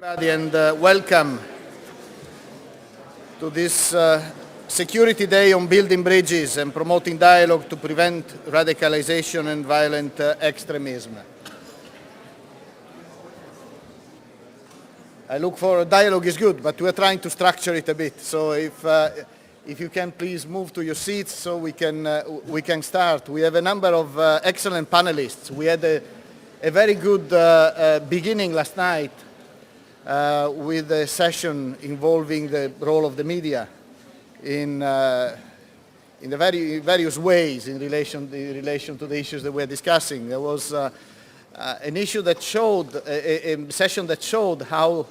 everybody, and welcome to this Security Day on Building Bridges and Promoting Dialogue to Prevent Radicalization and Violent Extremism. I look for dialogue is good, but we're trying to structure it a bit. So if you can please move to your seats so we can start. We have a number of excellent panelists. We had a very good beginning last night with a session involving the role of the media in the various ways in relation to the issues that we're discussing. There was an issue that showed, a session that showed how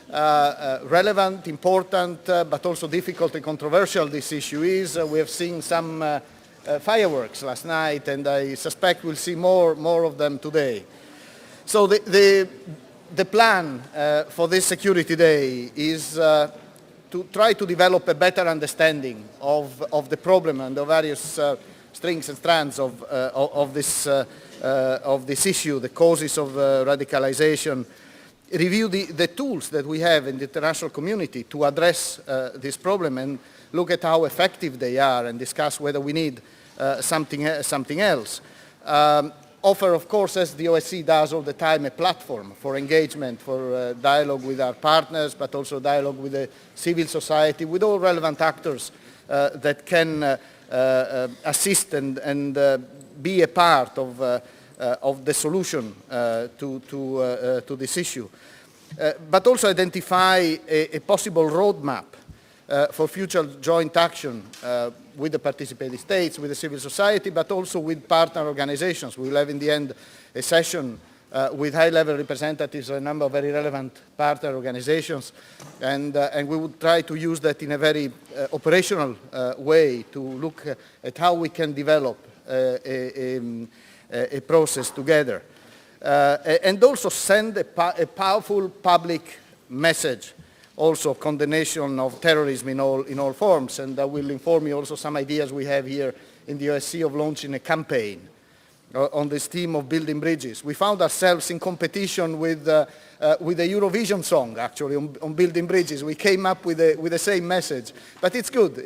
relevant, important, but also difficult and controversial this issue is. We have seen some fireworks last night, and I suspect we'll see more of them today. So the plan for this Security Day is to try to develop a better understanding of the problem and the various strings and strands of this issue, the causes of radicalization, review the tools that we have in the international community to address this problem and look at how effective they are and discuss whether we need something else. Offer, of course, as the OSCE does all the time, a platform for engagement, for dialogue with our partners, but also dialogue with the civil society, with all relevant actors that can assist and be a part of the solution to this issue. But also identify a possible roadmap for future joint action with the participating states, with the civil society, but also with partner organizations. We will have in the end a session with high-level representatives of a number of very relevant partner organizations, and we would try to use that in a very operational way to look at how we can develop a process together. And also send a powerful public message, also condemnation of terrorism in all forms, and I will inform you also some ideas we have here in the OSCE of launching a campaign on this theme of building bridges. We found ourselves in competition with a Eurovision song, actually, on building bridges. We came up with the same message, but it's good.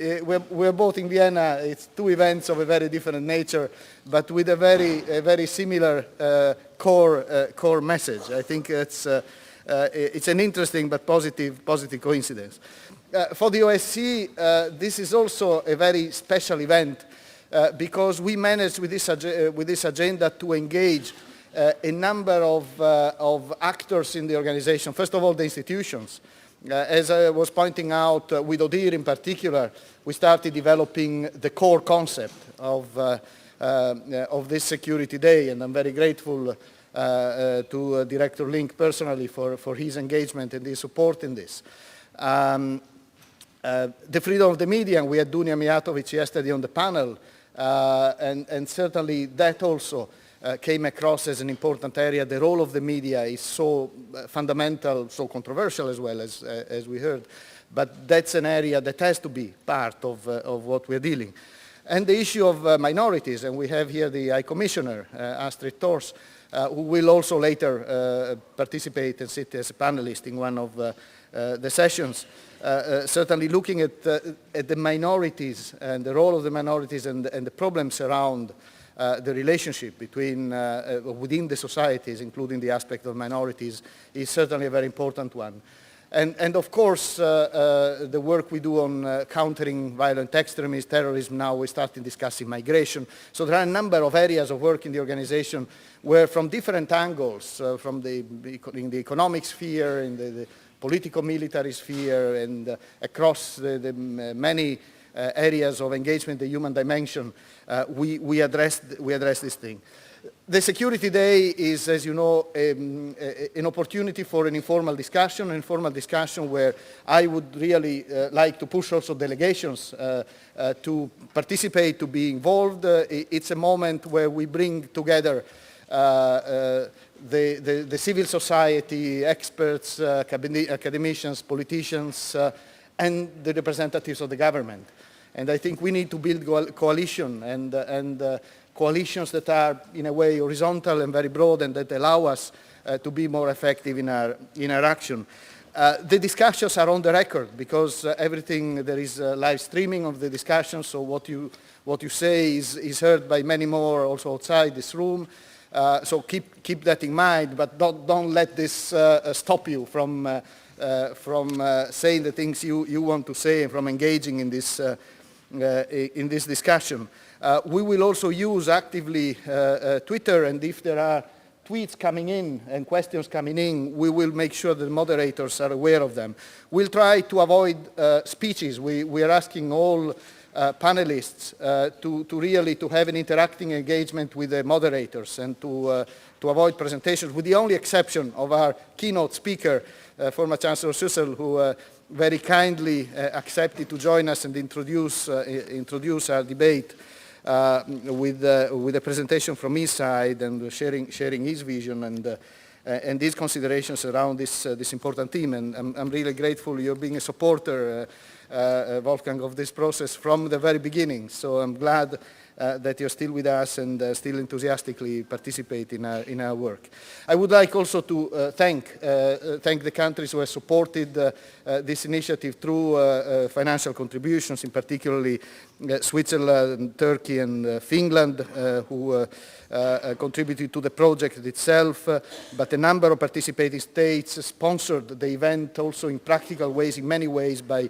We're both in Vienna. It's two events of a very different nature, but with a very similar core message. I think it's an interesting but positive coincidence. For the OSCE, this is also a very special event because we managed with this agenda to engage a number of actors in the organization. First of all, the institutions. As I was pointing out, with ODIHR in particular, we started developing the core concept of this Security Day, and I'm very grateful to Director Link personally for his engagement and his support in this. The freedom of the media, and we had Dunja Mijatovic yesterday on the panel, and certainly that also came across as an important area. The role of the media is so fundamental, so controversial as well as we heard, but that's an area that has to be part of what we're dealing. And the issue of minorities, and we have here the High Commissioner, Astrid Thors, who will also later participate and sit as a panelist in one of the sessions. Certainly looking at the minorities and the role of the minorities and the problems around the relationship between within the societies, including the aspect of minorities, is certainly a very important one. And of course, the work we do on countering violent extremism, terrorism, now we started discussing migration. So there are a number of areas of work in the organization where from different angles, in the economic sphere, in the political military sphere, and across the many areas of engagement, the human dimension, we address this thing. The Security Day is, as you know, an opportunity for an informal discussion where I would really like to push also delegations to participate, to be involved. It's a moment where we bring together the civil society, experts, academicians, politicians, and the representatives of the government. And I think we need to build coalition and coalitions that are in a way horizontal and very broad and that allow us to be more effective in our action. The discussions are on the record because everything, there is live streaming of the discussion, so what you say is heard by many more also outside this room. So keep that in mind, but don't let this stop you from saying the things you want to say and from engaging in this discussion. We will also use actively Twitter, and if there are tweets coming in and questions coming in, we will make sure the moderators are aware of them. We'll try to avoid speeches. We are asking all panelists to really have an interacting engagement with the moderators and to avoid presentations, with the only exception of our keynote speaker, former Chancellor Sussel, who very kindly accepted to join us and introduce our debate with a presentation from his side and sharing his vision and his considerations around this important theme. And I'm really grateful you're being a supporter, Wolfgang, of this process from the very beginning. So I'm glad that you're still with us and still enthusiastically participate in our work. I would like also to thank the countries who have supported this initiative through financial contributions, in particularly Switzerland, Turkey and Finland, who contributed to the project itself, but a number of participating states sponsored the event also in practical ways, in many ways, by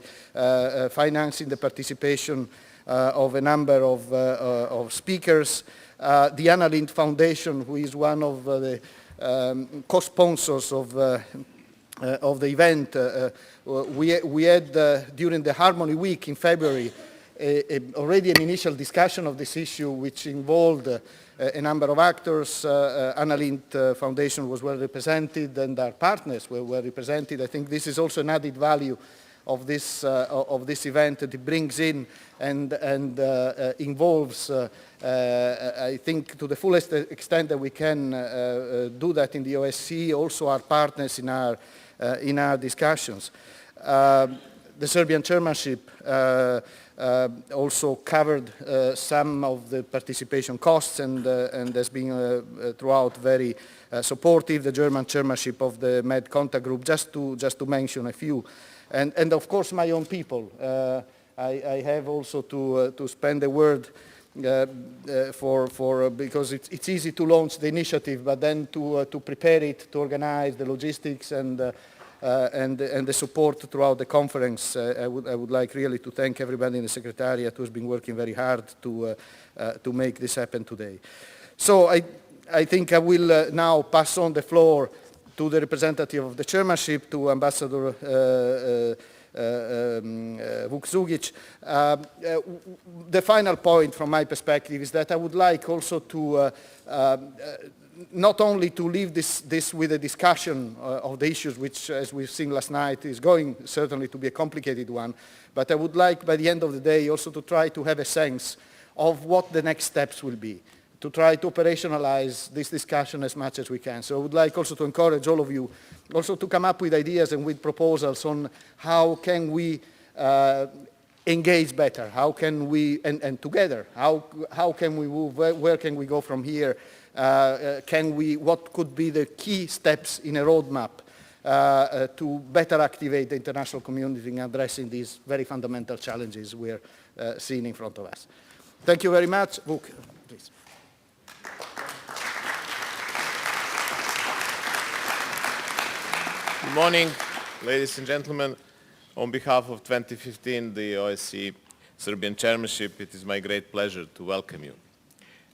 financing the participation of a number of speakers. The Anna Lindh Foundation, who is one of the co-sponsors of the event, we had during the Harmony Week in February already an initial discussion of this issue, which involved a number of actors. Anna Lindh Foundation was well represented, and our partners were well represented. I think this is also an added value of this event, that it brings in and involves, I think, to the fullest extent that we can do that in the OSCE, also our partners in our discussions. The Serbian chairmanship also covered some of the participation costs and has been throughout very supportive. The German chairmanship of the Med Contact Group, just to mention a few. And of course my own people. I have also to spend a word because it's easy to launch the initiative, but then to prepare it, to organize the logistics and the support throughout the conference. I would like really to thank everybody in the Secretariat who's been working very hard to make this happen today. So I think I will now pass on the floor to the representative of the chairmanship, to Ambassador Vuksugic. The final point from my perspective is that I would like also to not only to leave this with a discussion of the issues, which, as we've seen last night, is going certainly to be a complicated one, but I would like, by the end of the day, also to try to have a sense of what the next steps will be, to try to operationalize this discussion as much as we can. So I would like also to encourage all of you also to come up with ideas and with proposals on how can we engage better, how can we, and together, how can we move, where can we go from here, what could be the key steps in a roadmap to better activate the international community in addressing these very fundamental challenges we're seeing in front of us. Thank you very much. Vuk, please. Good morning, ladies and gentlemen. On behalf of 2015, the OSCE Serbian Chairmanship, it is my great pleasure to welcome you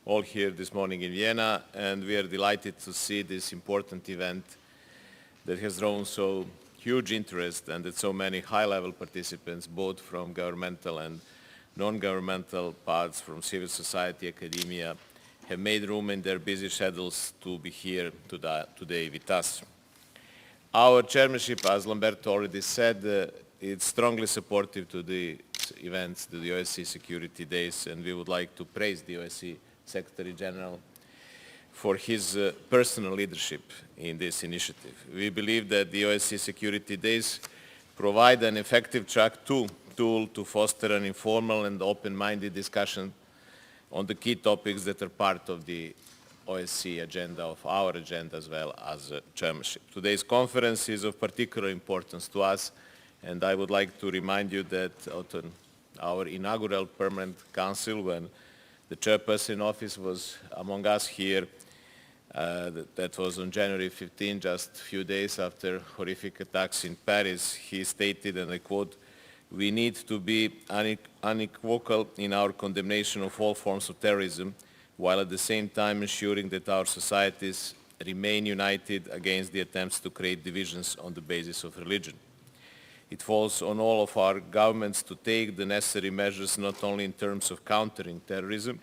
all here this morning in Vienna, and we are delighted to see this important event that has drawn so huge interest and that so many high-level participants, both from governmental and non-governmental parts, from civil society, academia, have made room in their busy schedules to be here today with us. Our chairmanship, as Lamberto already said, is strongly supportive to the events, to the OSCE Security Days, and we would like to praise the OSCE Secretary General for his personal leadership in this initiative. We believe that the OSCE Security Days provide an effective tool to foster an informal and open-minded discussion on the key topics that are part of the OSCE agenda, of our agenda as well as chairmanship. Today's conference is of particular importance to us, and I would like to remind you that at our inaugural Permanent Council, when the chairperson in office was among us here, that was on January 15, just a few days after horrific attacks in Paris, he stated, and I quote, "We need to be unequivocal in our condemnation of all forms of terrorism, while at the same time ensuring that our societies remain united against the attempts to create divisions on the basis of religion. It falls on all of our governments to take the necessary measures not only in terms of countering terrorism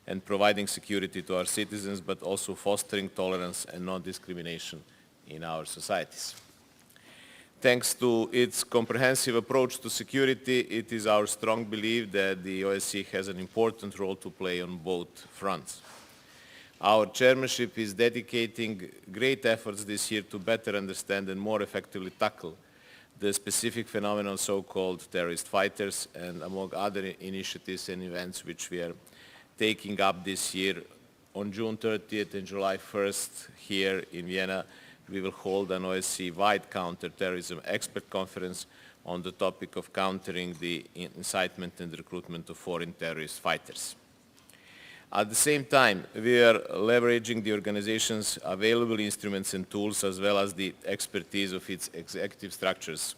and providing security to our citizens, but also fostering tolerance and non-discrimination in our societies." Thanks to its comprehensive approach to security, it is our strong belief that the OSCE has an important role to play on both fronts. Our chairmanship is dedicating great efforts this year to better understand and more effectively tackle the specific phenomenon of so-called terrorist fighters, and among other initiatives and events which we are taking up this year. On June 30th and July 1st here in Vienna, we will hold an OSCE-wide counter-terrorism expert conference on the topic of countering the incitement and recruitment of foreign terrorist fighters. At the same time, we are leveraging the organization's available instruments and tools, as well as the expertise of its executive structures,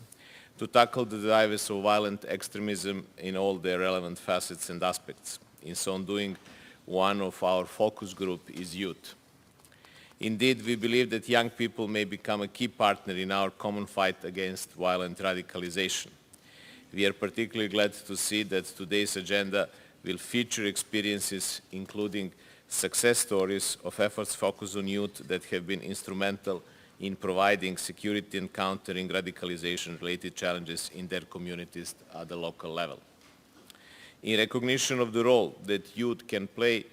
to tackle the drivers of violent extremism in all their relevant facets and aspects. In so doing, one of our focus group is youth. Indeed, we believe that young people may become a key partner in our common fight against violent radicalization. We are particularly glad to see that today's agenda will feature experiences including success stories of efforts focused on youth that have been instrumental in providing security and countering radicalization-related challenges in their communities at the local level. In recognition of the role that youth can play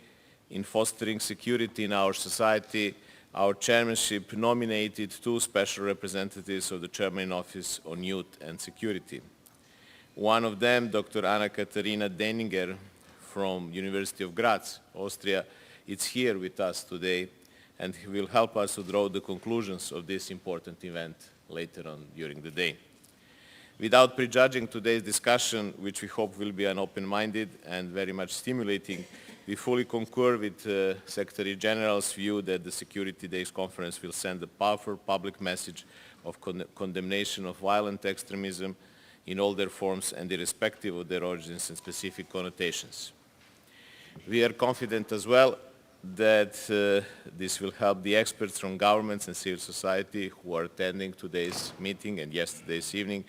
in fostering security in our society, our chairmanship nominated 2 special representatives of the Chairman in Office on Youth and Security. One of them, Dr. Anna-Katharina Denninger from University of Graz, Austria, is here with us today, and he will help us to draw the conclusions of this important event later on during the day. Without prejudging today's discussion, which we hope will be an open-minded and very much stimulating, we fully concur with Secretary General's view that the Security Days Conference will send a powerful public message of condemnation of violent extremism in all their forms and irrespective of their origins and specific connotations. We are confident as well that this will help the experts from governments and civil society who are attending today's meeting and yesterday's evening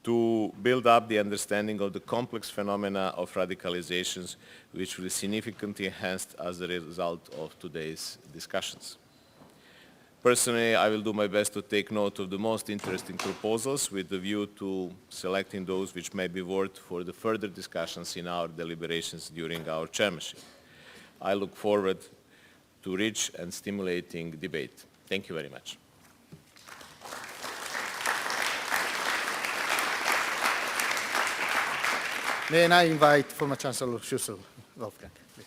to build up the understanding of the complex phenomena of radicalizations, which will significantly enhance as a result of today's discussions. Personally, I will do my best to take note of the most interesting proposals with the view to selecting those which may be worth for the further discussions in our deliberations during our chairmanship. I look forward to rich and stimulating debate. Thank you very much. May I invite former Chancellor Schussel, Wolfgang, please.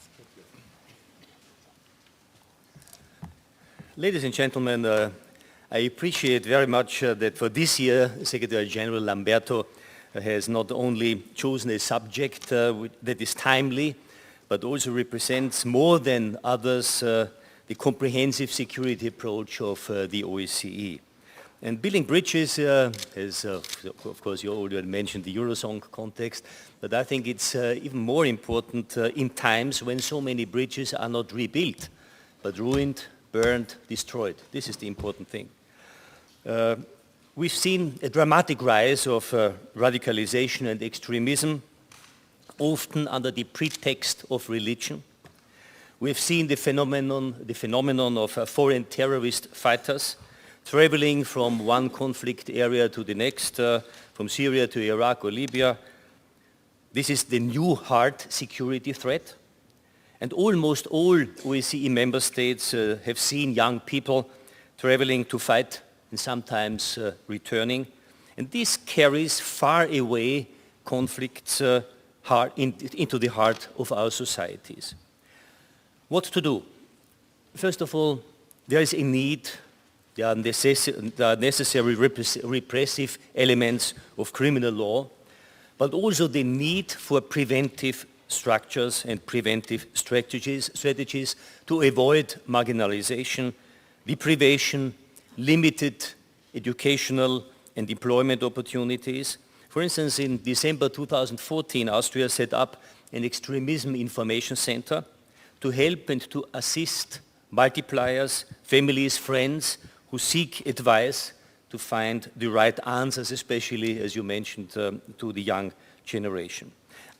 Ladies and gentlemen, I appreciate very much that for this year, Secretary General Lamberto has not only chosen a subject that is timely, but also represents more than others the comprehensive security approach of the OSCE. And building bridges, as of course you already mentioned the Eurozone context, but I think it's even more important in times when so many bridges are not rebuilt, but ruined, burned, destroyed. This is the important thing. We've seen a dramatic rise of radicalization and extremism, often under the pretext of religion. We've seen the phenomenon of foreign terrorist fighters traveling from one conflict area to the next, from Syria to Iraq or Libya. This is the new hard security threat. And almost all OSCE member states have seen young people traveling to fight and sometimes returning. And this carries far away conflicts into the heart of our societies. What to do? First of all, there is a need, there are necessary repressive elements of criminal law, but also the need for preventive structures and preventive strategies to avoid marginalization, deprivation, limited educational and employment opportunities. For instance, in December 2014, Austria set up an extremism information center to help and to assist multipliers, families, friends who seek advice to find the right answers, especially, as you mentioned, to the young generation.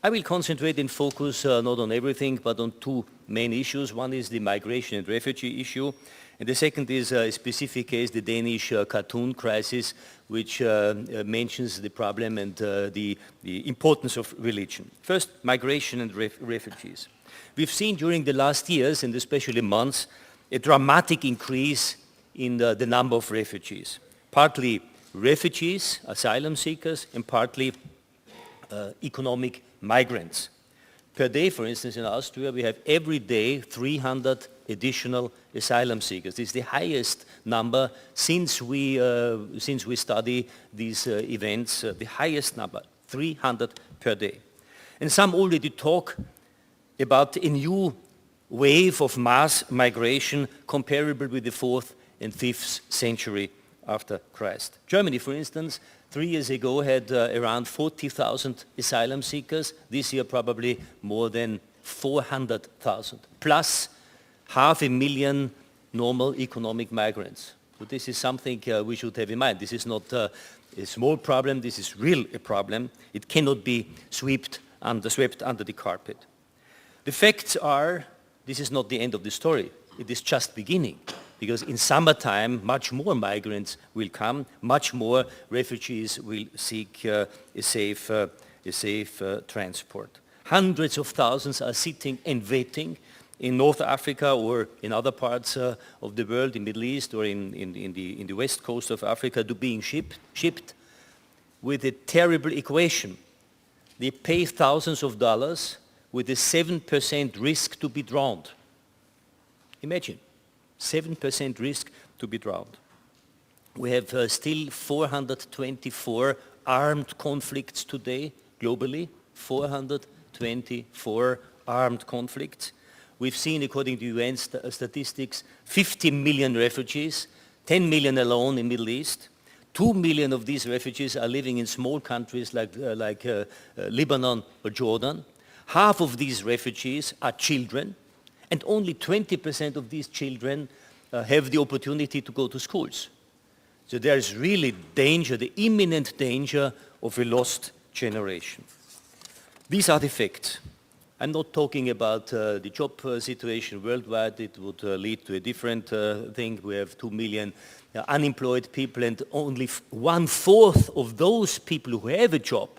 I will concentrate and focus not on everything, but on two main issues. One is the migration and refugee issue, and the second is a specific case, the Danish cartoon crisis, which mentions the problem and the importance of religion. First, migration and refugees. We've seen during the last years, and especially months, a dramatic increase in the number of refugees. Partly refugees, asylum seekers, and partly economic migrants. Per day, for instance, in Austria, we have every day 300 additional asylum seekers. This is the highest number since we study these events, the highest number, 300 per day. And some already talk about a new wave of mass migration comparable with the 4th and 5th century after Christ. Germany, for instance, 3 years ago had around 40,000 asylum seekers. This year probably more than 400,000, plus 500,000 normal economic migrants. So this is something we should have in mind. This is not a small problem, this is really a problem. It cannot be swept under the carpet. The facts are, this is not the end of the story. It is just beginning. Because in summertime, much more migrants will come, much more refugees will seek a safe transport. Hundreds of thousands are sitting and waiting in North Africa or in other parts of the world, in the Middle East or in the west coast of Africa, to being shipped with a terrible equation. They pay thousands of dollars with a 7% risk to be drowned. Imagine. 7% risk to be drowned. We have still 424 armed conflicts today, globally, 424 armed conflicts. We've seen, according to UN statistics, 50 million refugees, 10 million alone in the Middle East. 2 million of these refugees are living in small countries like Lebanon or Jordan. Half of these refugees are children, and only 20% of these children have the opportunity to go to schools. So there is really danger, the imminent danger of a lost generation. These are the facts. I'm not talking about the job situation worldwide. It would lead to a different thing. We have 2 million unemployed people, and only 1/4 of those people who have a job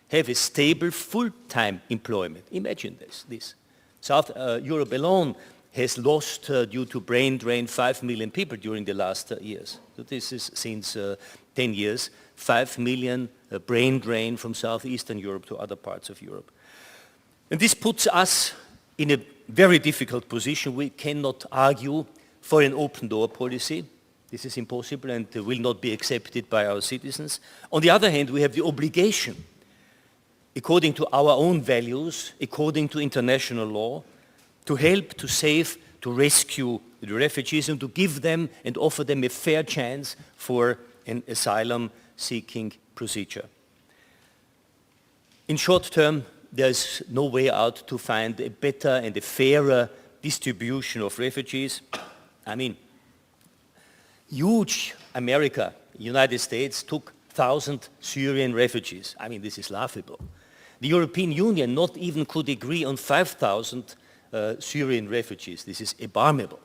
have a stable full-time employment. Imagine this. South Europe alone has lost, due to brain drain, 5 million people during the last years. So this is since 10 years, 5 million brain drain from Southeastern Europe to other parts of Europe. And this puts us in a very difficult position. We cannot argue for an open door policy. This is impossible and will not be accepted by our citizens. On the other hand, we have the obligation, according to our own values, according to international law, to help, to save, to rescue the refugees and to give them and offer them a fair chance for an asylum-seeking procedure. In short term, there's no way out to find a better and a fairer distribution of refugees. I mean, huge America, United States, took 1,000 Syrian refugees. I mean, this is laughable. The European Union not even could agree on 5,000 Syrian refugees. This is abominable.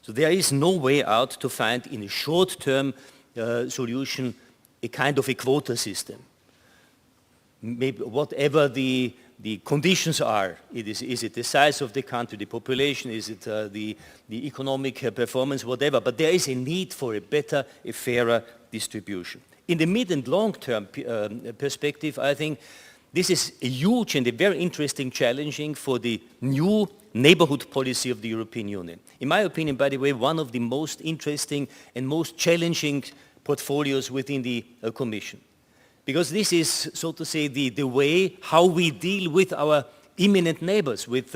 So there is no way out to find in a short-term solution a kind of a quota system. Maybe whatever the conditions are, is it the size of the country, the population, is it the economic performance, whatever, but there is a need for a better, a fairer distribution. In the mid and long-term perspective, I think this is a huge and a very interesting challenging for the new neighborhood policy of the European Union. In my opinion, by the way, one of the most interesting and most challenging portfolios within the Commission. Because this is, so to say, the way how we deal with our imminent neighbors, with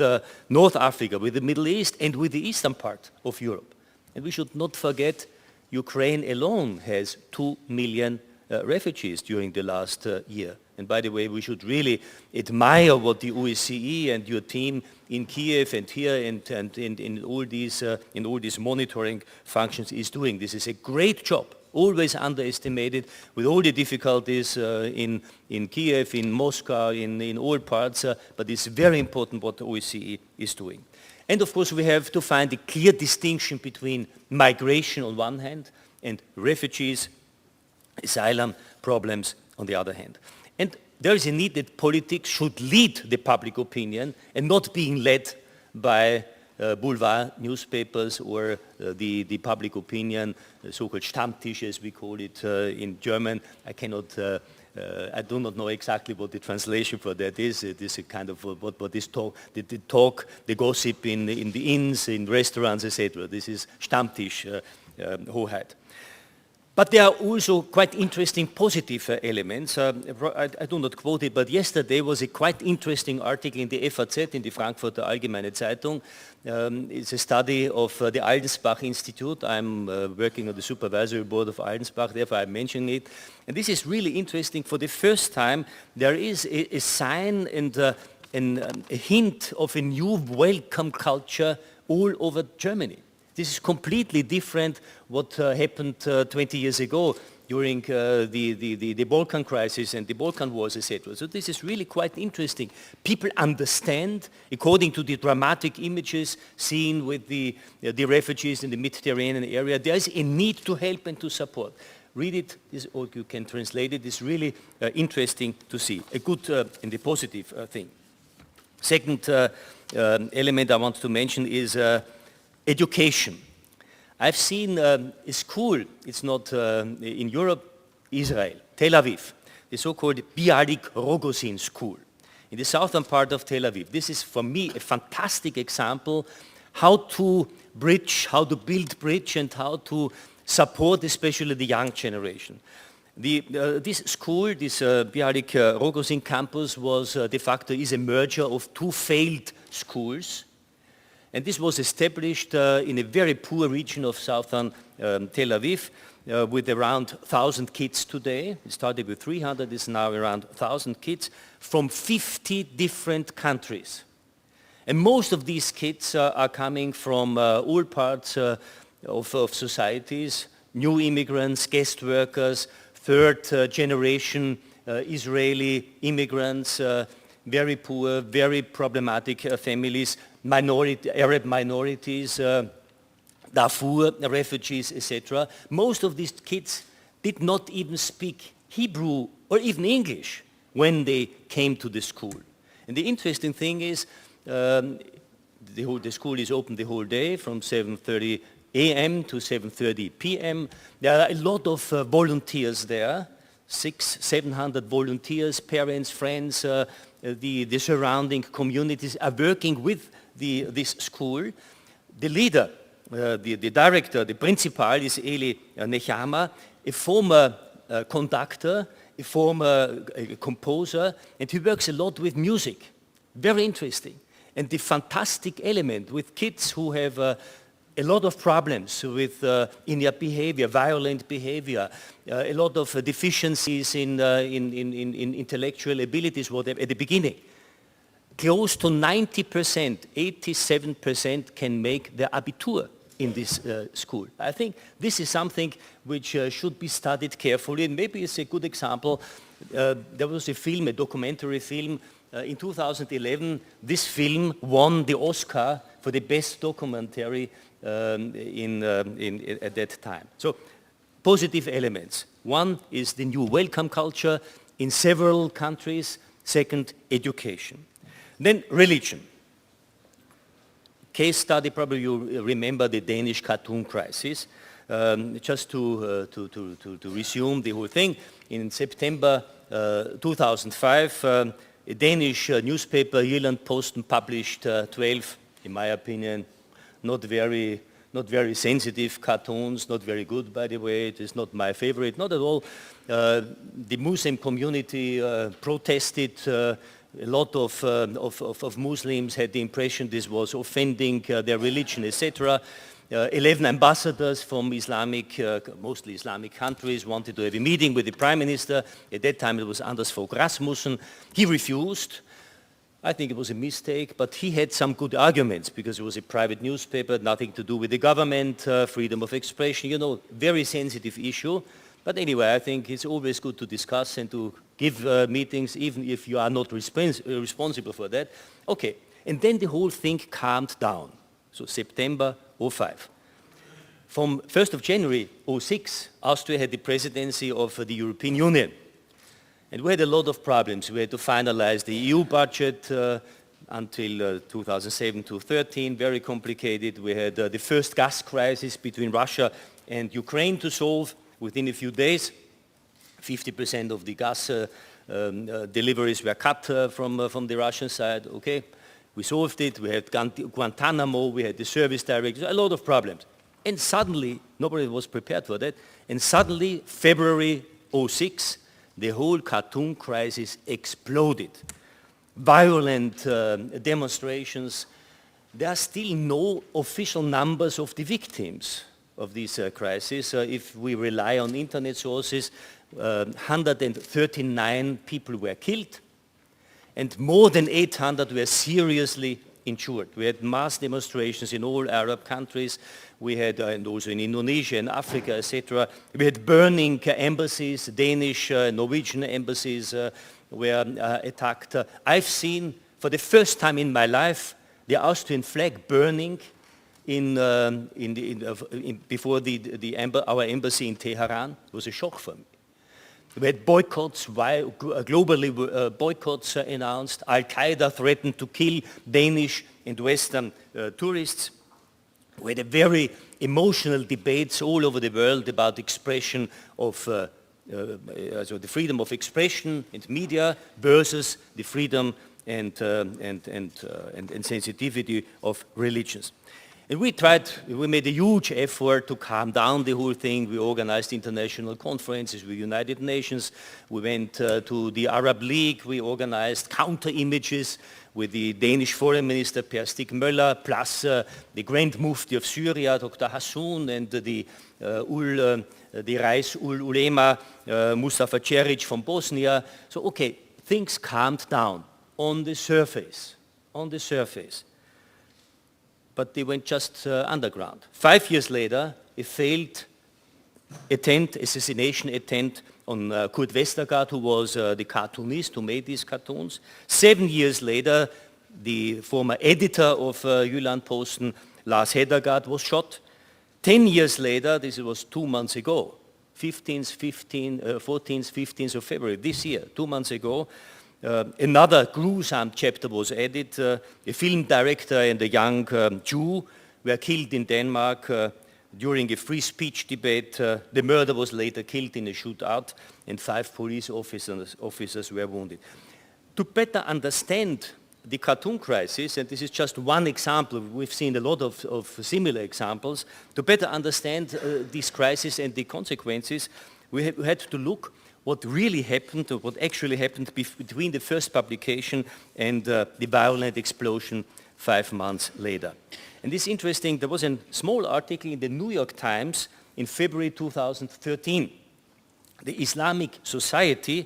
North Africa, with the Middle East, and with the eastern part of Europe. And we should not forget, Ukraine alone has 2 million refugees during the last year. And by the way, we should really admire what the OSCE and your team in Kiev and here and in all these monitoring functions is doing. This is a great job, always underestimated with all the difficulties in Kiev, in Moscow, in all parts, but it's very important what the OSCE is doing. And of course we have to find a clear distinction between migration on one hand and refugees, asylum problems on the other hand. And there is a need that politics should lead the public opinion and not being led by boulevard newspapers or the public opinion, so-called Stammtisch as we call it in German. I do not know exactly what the translation for that is. It is a kind of what is talk, the gossip in the inns, in restaurants, etc. This is Stammtisch Hoheit. But there are also quite interesting positive elements. I do not quote it, but yesterday was a quite interesting article in the FAZ, in the Frankfurter Allgemeine Zeitung. It's a study of the Aldensbach Institute. I'm working on the supervisory board of Aldensbach, therefore I'm mentioning it. And this is really interesting. For the first time, there is a sign and a hint of a new welcome culture all over Germany. This is completely different what happened 20 years ago during the Balkan crisis and the Balkan wars, etc. So this is really quite interesting. People understand, according to the dramatic images seen with the refugees in the Mediterranean area, there is a need to help and to support. Read it, or you can translate it. It's really interesting to see. A good and a positive thing. Second element I want to mention is education. I've seen a school, it's not in Europe, Israel, Tel Aviv, the so-called Bialik Rogozin school in the southern part of Tel Aviv. This is for me a fantastic example how to build bridge and how to support especially the young generation. This school, this Bialik Rogozin campus was de facto is a merger of two failed schools. And this was established in a very poor region of southern Tel Aviv with around 1,000 kids today. It started with 300, it's now around 1,000 kids from 50 different countries. And most of these kids are coming from all parts of societies, new immigrants, guest workers, third generation Israeli immigrants, very poor, very problematic families, Arab minorities, Darfur refugees, etc. Most of these kids did not even speak Hebrew or even English when they came to the school. And the interesting thing is the school is open the whole day from 7:30 a.m. to 7:30 p.m. There are a lot of volunteers there, 600-700 volunteers, parents, friends, the surrounding communities are working with this school. The leader, the director, the principal is Eli Nechama, a former conductor, a former composer, and he works a lot with music. Very interesting. And the fantastic element with kids who have a lot of problems with in their behavior, violent behavior, a lot of deficiencies in intellectual abilities, whatever, at the beginning. Close to 90%, 87% can make their Abitur in this school. I think this is something which should be studied carefully, and maybe it's a good example. There was a film, a documentary film, in 2011. This film won the Oscar for the best documentary at that time. So, positive elements. One is the new welcome culture in several countries. Second, education. Then religion. Case study, probably you remember the Danish cartoon crisis. Just to resume the whole thing, in September 2005, a Danish newspaper, Jylland-Posten, published 12 in my opinion, not very sensitive cartoons, not very good, by the way. It is not my favorite, not at all. The Muslim community protested. A lot of Muslims had the impression this was offending their religion, etc. 11 ambassadors from mostly Islamic countries wanted to have a meeting with the Prime Minister. At that time it was Anders Fogh Rasmussen. He refused. I think it was a mistake, but he had some good arguments because it was a private newspaper, nothing to do with the government, freedom of expression, you know, very sensitive issue. But anyway, I think it's always good to discuss and to give meetings, even if you are not responsible for that. Okay, and then the whole thing calmed down. So September 2005. From 1st of January 2006, Austria had the presidency of the European Union. And we had a lot of problems. We had to finalize the EU budget until 2007-2013, very complicated. We had the first gas crisis between Russia and Ukraine to solve within a few days. 50% of the gas deliveries were cut from the Russian side. Okay, we solved it. We had Guantanamo, we had the service directive, a lot of problems. And suddenly, nobody was prepared for that, and suddenly, February 2006, the whole cartoon crisis exploded. Violent demonstrations. There are still no official numbers of the victims of this crisis. If we rely on internet sources, 139 people were killed and more than 800 were seriously injured. We had mass demonstrations in all Arab countries. We had, and also in Indonesia and Africa, etc. We had burning embassies, Danish, Norwegian embassies were attacked. I've seen, for the first time in my life, the Austrian flag burning before our embassy in Tehran. It was a shock for me. We had boycotts, globally boycotts announced. Al-Qaeda threatened to kill Danish and Western tourists. We had a very emotional debates all over the world about expression of the freedom of expression and media versus the freedom and sensitivity of religions. And we made a huge effort to calm down the whole thing. We organized international conferences with United Nations. We went to the Arab League. We organized counter-images with the Danish Foreign Minister Per Stig Møller, plus the Grand Mufti of Syria, Dr. Hassoun, and the Rais ul Ulema, Mustafa Ceric from Bosnia. So, okay, things calmed down on the surface. But they went just underground. 5 years later, a failed assassination attempt on Kurt Westergaard, who was the cartoonist who made these cartoons. 7 years later, the former editor of Jyllands-Posten, Lars Hedegaard, was shot. 10 years later, this was 2 months ago, 14th, 15th of February this year, 2 months ago, another gruesome chapter was added. A film director and a young Jew were killed in Denmark during a free speech debate. The murder was later killed in a shootout, and 5 police officers were wounded. To better understand the cartoon crisis, and this is just one example, we've seen a lot of similar examples, to better understand this crisis and the consequences, we had to look what really happened, or what actually happened between the first publication and the violent explosion 5 months later. And this is interesting, there was a small article in the New York Times in February 2013. The Islamic Society,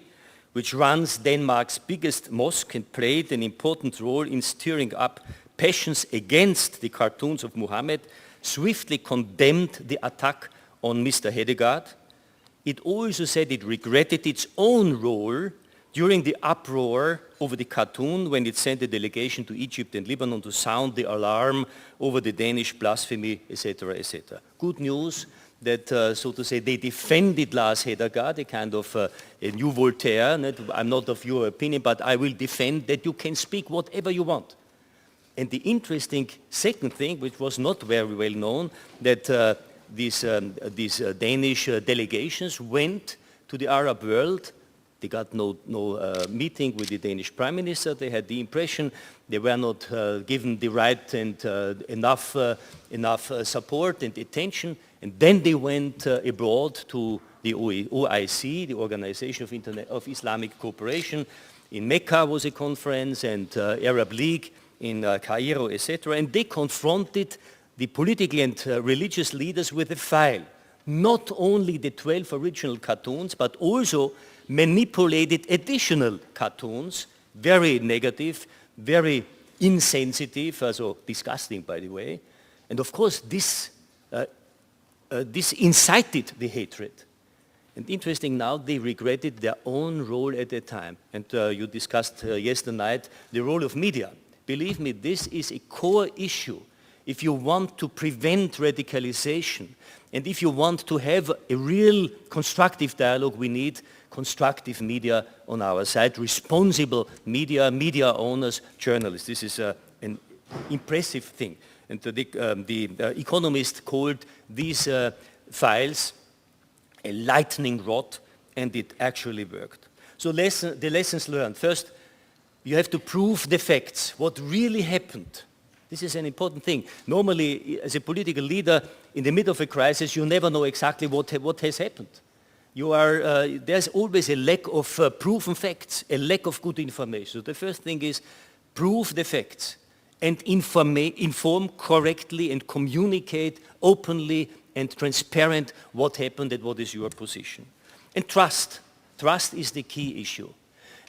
which runs Denmark's biggest mosque and played an important role in stirring up passions against the cartoons of Muhammad, swiftly condemned the attack on Mr. Hedegaard. It also said it regretted its own role during the uproar over the cartoon when it sent a delegation to Egypt and Lebanon to sound the alarm over the Danish blasphemy, etc., etc. Good news that, so to say, they defended Lars Hedegaard, a kind of a new Voltaire. I'm not of your opinion, but I will defend that you can speak whatever you want. And the interesting second thing, which was not very well known, that these Danish delegations went to the Arab world They got no meeting with the Danish Prime Minister. They had the impression they were not given the right and enough support and attention. And then they went abroad to the OIC, the Organization of Islamic Cooperation. In Mecca was a conference, and Arab League in Cairo, etc. And they confronted the political and religious leaders with a file. Not only the 12 original cartoons, but also manipulated additional cartoons, very negative, very insensitive, also disgusting, by the way. And of course, this incited the hatred. And interesting now, they regretted their own role at the time. And you discussed yesterday night the role of media. Believe me, this is a core issue. If you want to prevent radicalization, and if you want to have a real constructive dialogue, we need constructive media on our side, responsible media owners, journalists. This is an impressive thing. And the Economist called these files a lightning rod, and it actually worked. So the lessons learned. First, you have to prove the facts, what really happened. This is an important thing. Normally, as a political leader, in the middle of a crisis, you never know exactly what has happened. There's always a lack of proven facts, a lack of good information. So the first thing is prove the facts and inform correctly and communicate openly and transparent what happened and what is your position. And trust. Trust is the key issue.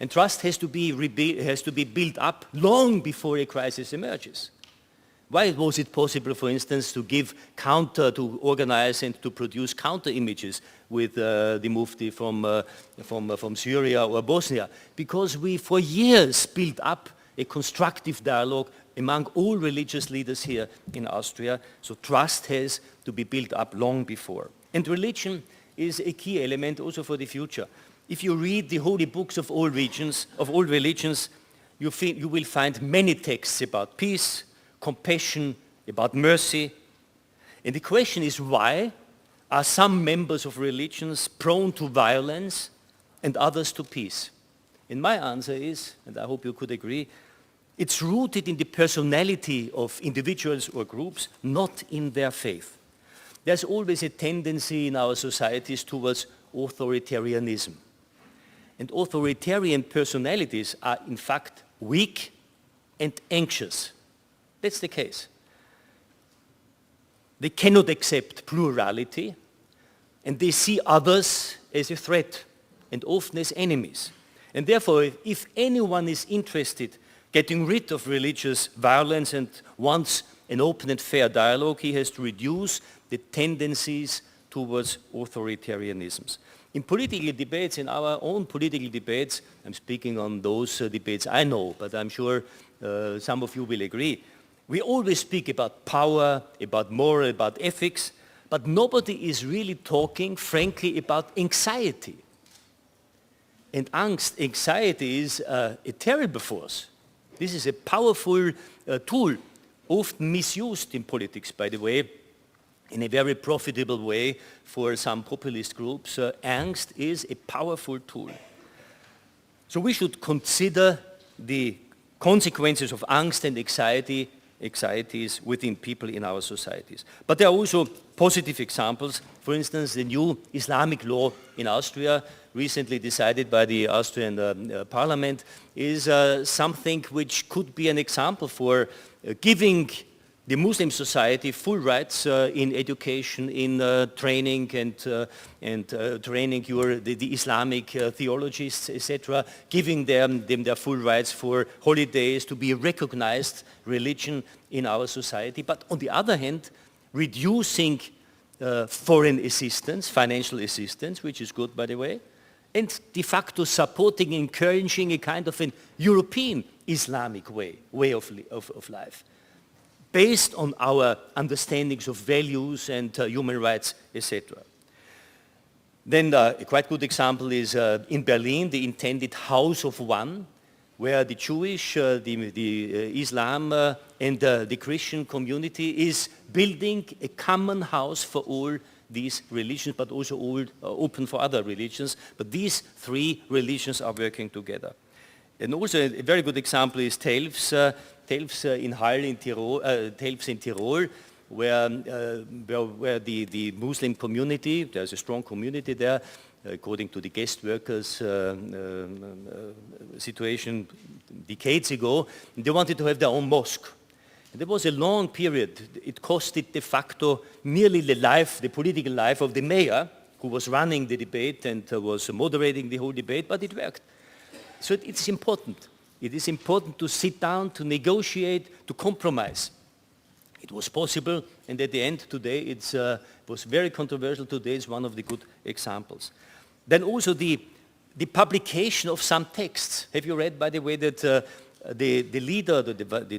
And trust has to be built up long before a crisis emerges. Why was it possible, for instance, to organize and to produce counter images with the Mufti from Syria or Bosnia? Because we, for years, built up a constructive dialogue among all religious leaders here in Austria. So trust has to be built up long before. And religion is a key element also for the future. If you read the holy books of all religions, you will find many texts about peace, compassion, about mercy. And the question is, why are some members of religions prone to violence and others to peace? And my answer is, and I hope you could agree, it's rooted in the personality of individuals or groups, not in their faith. There's always a tendency in our societies towards authoritarianism. And authoritarian personalities are in fact weak and anxious. That's the case. They cannot accept plurality, and they see others as a threat and often as enemies. And therefore, if anyone is interested getting rid of religious violence and wants an open and fair dialogue, he has to reduce the tendencies towards authoritarianisms. In political debates, in our own political debates, I'm speaking on those debates I know, but I'm sure some of you will agree, we always speak about power, about moral, about ethics, but nobody is really talking, frankly, about anxiety. And anxiety is a terrible force. This is a powerful tool, often misused in politics, by the way, in a very profitable way for some populist groups. Angst is a powerful tool. So we should consider the consequences of angst and anxieties within people in our societies. But there are also positive examples. For instance, the new Islamic law in Austria, recently decided by the Austrian parliament, is something which could be an example for giving the Muslim society full rights in education, in training and training the Islamic theologists, etc., giving them their full rights for holidays, to be a recognized religion in our society. But on the other hand, reducing foreign assistance, financial assistance, which is good, by the way, and de facto supporting, encouraging a kind of an European Islamic way of life, based on our understandings of values and human rights, etc. Then a quite good example is in Berlin, the intended House of One, where the Jewish, the Islam and the Christian community is building a common house for all, these religions, but also open for other religions. But these three religions are working together. And also a very good example is Telfs in Hall in Tirol, Telfs in Tirol, where the Muslim community, there's a strong community there, according to the guest workers situation decades ago, they wanted to have their own mosque. And there was a long period. It costed de facto nearly the political life of the mayor, who was running the debate and was moderating the whole debate, but it worked. So it's important. It is important to sit down, to negotiate, to compromise. It was possible, and at the end today, it was very controversial. Today is one of the good examples. Then also the publication of some texts. Have you read, by the way, that the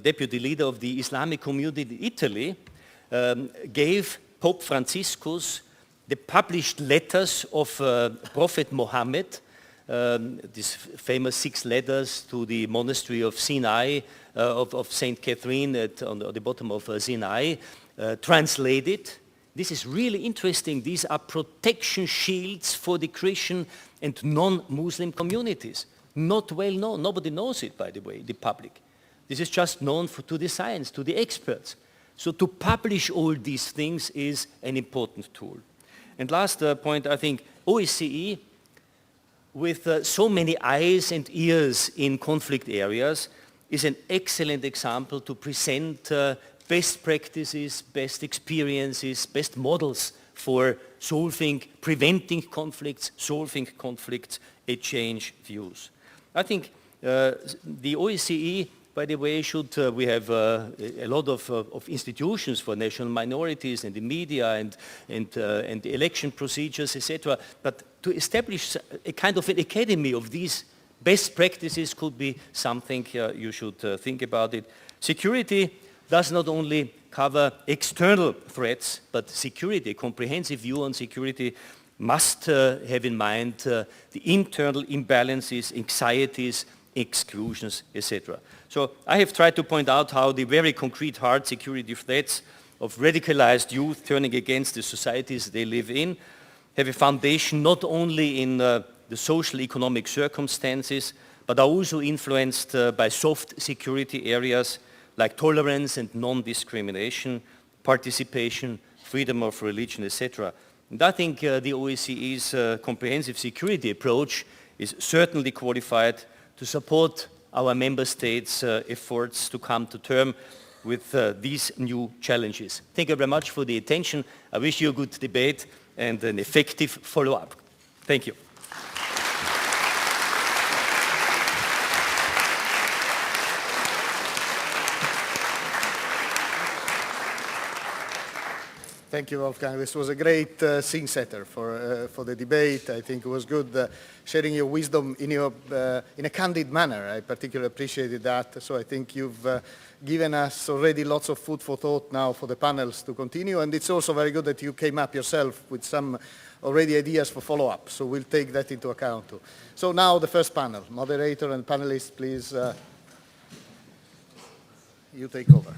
deputy leader of the Islamic community in Italy gave Pope Franciscus the published letters of Prophet Muhammad, these famous 6 letters to the monastery of Sinai, of St. Catherine on the bottom of Sinai, translated. This is really interesting. These are protection shields for the Christian and non-Muslim communities. Not well known. Nobody knows it, by the way, the public. This is just known to the science, to the experts. So to publish all these things is an important tool. And last point, I think OSCE, with so many eyes and ears in conflict areas, is an excellent example to present best practices, best experiences, best models for preventing conflicts, solving conflicts, exchange views. I think the OSCE, by the way, we have a lot of institutions for national minorities and the media and the election procedures, etc. But to establish a kind of an academy of these best practices could be something you should think about it. Security does not only cover external threats, but security, a comprehensive view on security must have in mind the internal imbalances, anxieties, exclusions, etc. So I have tried to point out how the very concrete hard security threats of radicalized youth turning against the societies they live in have a foundation not only in the social economic circumstances, but are also influenced by soft security areas like tolerance and non-discrimination, participation, freedom of religion, etc. And I think the OSCE's comprehensive security approach is certainly qualified to support our member states' efforts to come to terms with these new challenges. Thank you very much for the attention. I wish you a good debate and an effective follow-up. Thank you. Thank you, Wolfgang. This was a great scene setter for the debate. I think it was good sharing your wisdom in a candid manner. I particularly appreciated that. So I think you've given us already lots of food for thought now for the panels to continue. And it's also very good that you came up yourself with some already ideas for follow-up. So we'll take that into account too. So now the first panel. Moderator and panelists, please, you take over.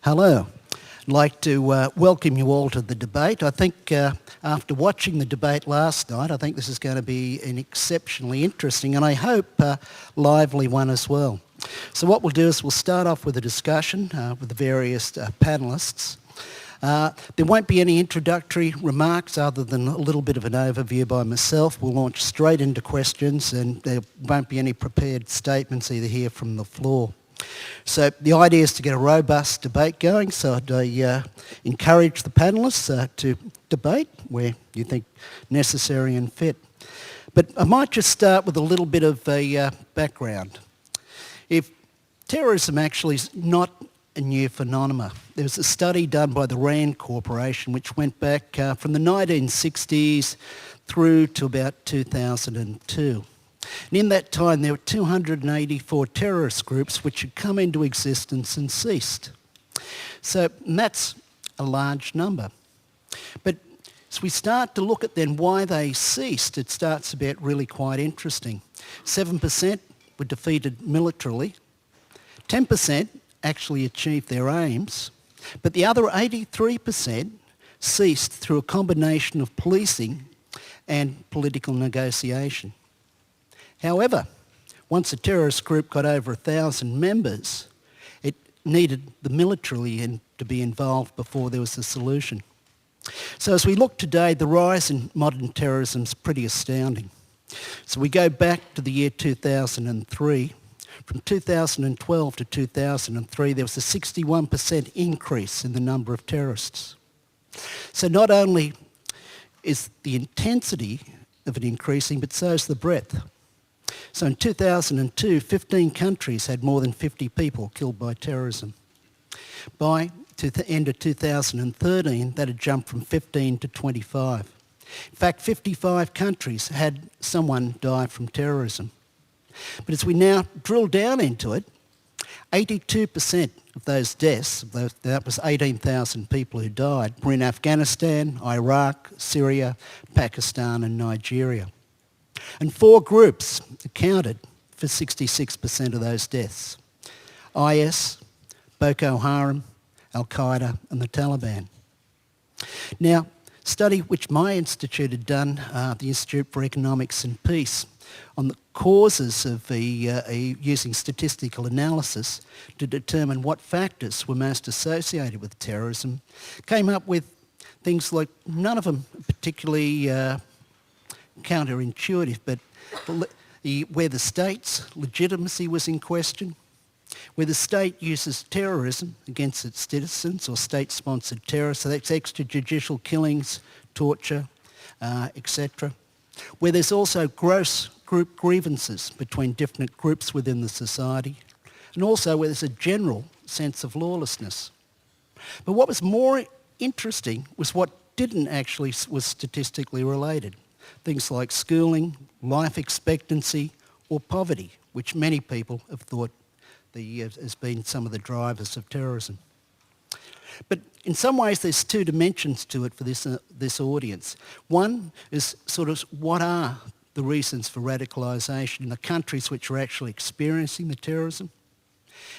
Hello. I'd like to welcome you all to the debate. I think after watching the debate last night, I think this is going to be an exceptionally interesting and I hope lively one as well. So what we'll do is we'll start off with a discussion with the various panellists. There won't be any introductory remarks other than a little bit of an overview by myself. We'll launch straight into questions and there won't be any prepared statements either here from the floor. So the idea is to get a robust debate going, so I'd encourage the panellists to debate where you think necessary and fit. But I might just start with a little bit of a background. If terrorism actually is not a new phenomenon, there was a study done by the RAND Corporation which went back from the 1960s through to about 2002. And in that time there were 284 terrorist groups which had come into existence and ceased. So that's a large number. But as we start to look at then why they ceased, it starts to get really quite interesting. 7% were defeated militarily, 10% actually achieved their aims, but the other 83% ceased through a combination of policing and political negotiation. However, once a terrorist group got over 1,000 members, it needed the military to be involved before there was a solution. So as we look today, the rise in modern terrorism is pretty astounding. So we go back to the year 2003. From 2012 to 2003, there was a 61% increase in the number of terrorists. So not only is the intensity of it increasing, but so is the breadth. So in 2002, 15 countries had more than 50 people killed by terrorism. By the end of 2013, that had jumped from 15 to 25. In fact, 55 countries had someone die from terrorism. But as we now drill down into it, 82% of those deaths, that was 18,000 people who died, were in Afghanistan, Iraq, Syria, Pakistan and Nigeria. And 4 groups accounted for 66% of those deaths: IS, Boko Haram, Al-Qaeda and the Taliban. Now, a study which my institute had done, the Institute for Economics and Peace, on the causes of using statistical analysis to determine what factors were most associated with terrorism, came up with things like, none of them particularly counterintuitive, but where the state's legitimacy was in question, where the state uses terrorism against its citizens or state-sponsored terror, so that's extrajudicial killings, torture, etc. Where there's also gross group grievances between different groups within the society, and also where there's a general sense of lawlessness. But what was more interesting was what didn't actually was statistically related. Things like schooling, life expectancy, or poverty, which many people have thought has been some of the drivers of terrorism. But in some ways there's 2 dimensions to it for this audience. One is sort of what are the reasons for radicalisation in the countries which are actually experiencing the terrorism.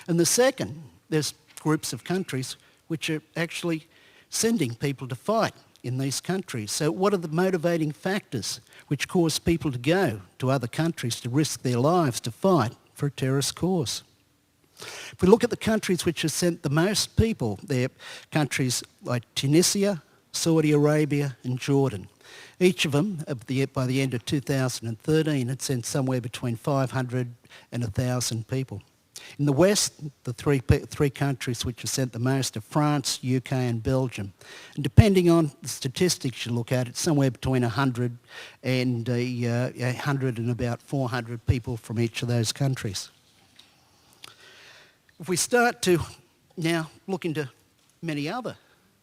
And the second, there's groups of countries which are actually sending people to fight in these countries. So what are the motivating factors which cause people to go to other countries to risk their lives to fight for a terrorist cause? If we look at the countries which have sent the most people, they're countries like Tunisia, Saudi Arabia and Jordan. Each of them, by the end of 2013, had sent somewhere between 500 and 1,000 people. In the West, the three countries which have sent the most are France, UK and Belgium. And depending on the statistics you look at, it's somewhere between 100 and about 400 people from each of those countries. If we start to now look into many other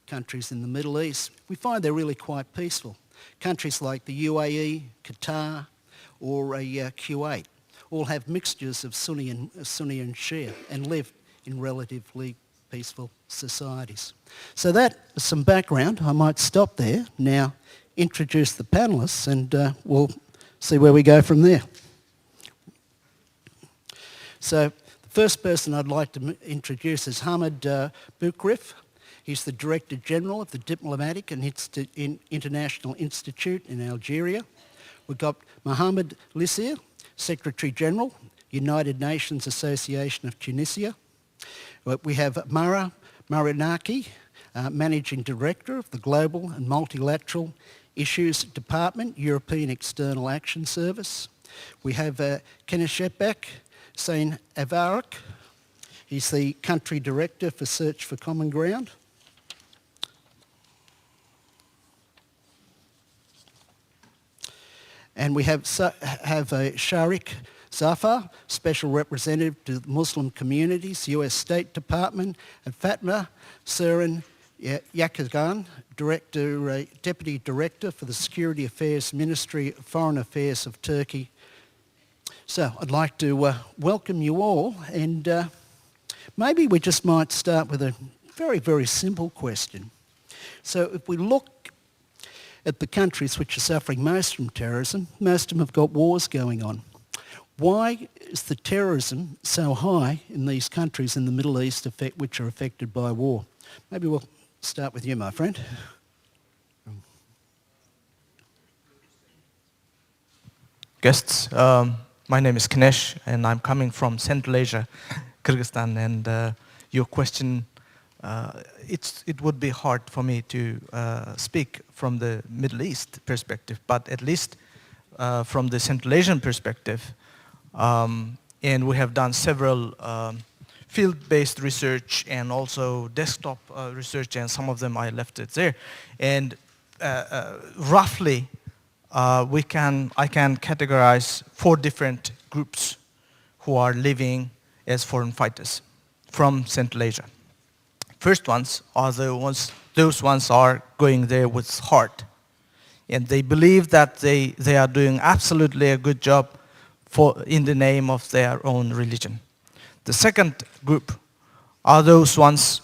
countries in the Middle East, we find they're really quite peaceful. Countries like the UAE, Qatar or Kuwait all have mixtures of Sunni and Shia and live in relatively peaceful societies. So that is some background. I might stop there, now introduce the panellists and we'll see where we go from there. So the first person I'd like to introduce is Hamid Boukrif. He's the Director General of the Diplomatic and International Institute in Algeria. We've got Mohamed Lissir, Secretary General, United Nations Association of Tunisia. We have Mara Marinaki, Managing Director of the Global and Multilateral Issues Department, European External Action Service. We have Keneshepek Sain Avarak. He's the Country Director for Search for Common Ground. And we have Sharik Zafar, Special Representative to the Muslim Communities, US State Department, and Fatma Surin Yakagan, Deputy Director for the Security Affairs Ministry of Foreign Affairs of Turkey. So I'd like to welcome you all, and maybe we just might start with a very, very simple question. So if we look at the countries which are suffering most from terrorism, most of them have got wars going on. Why is the terrorism so high in these countries in the Middle East which are affected by war? Maybe we'll start with you, my friend. Guests, my name is Kinesh and I'm coming from Central Asia, Kyrgyzstan, and your question, it would be hard for me to speak from the Middle East perspective, but at least from the Central Asian perspective, and we have done several field-based research and also desktop research, and some of them I left it there. And roughly, I can categorize 4 different groups who are living as foreign fighters from Central Asia. First ones are those ones are going there with heart, and they believe that they are doing absolutely a good job in the name of their own religion. The second group are those ones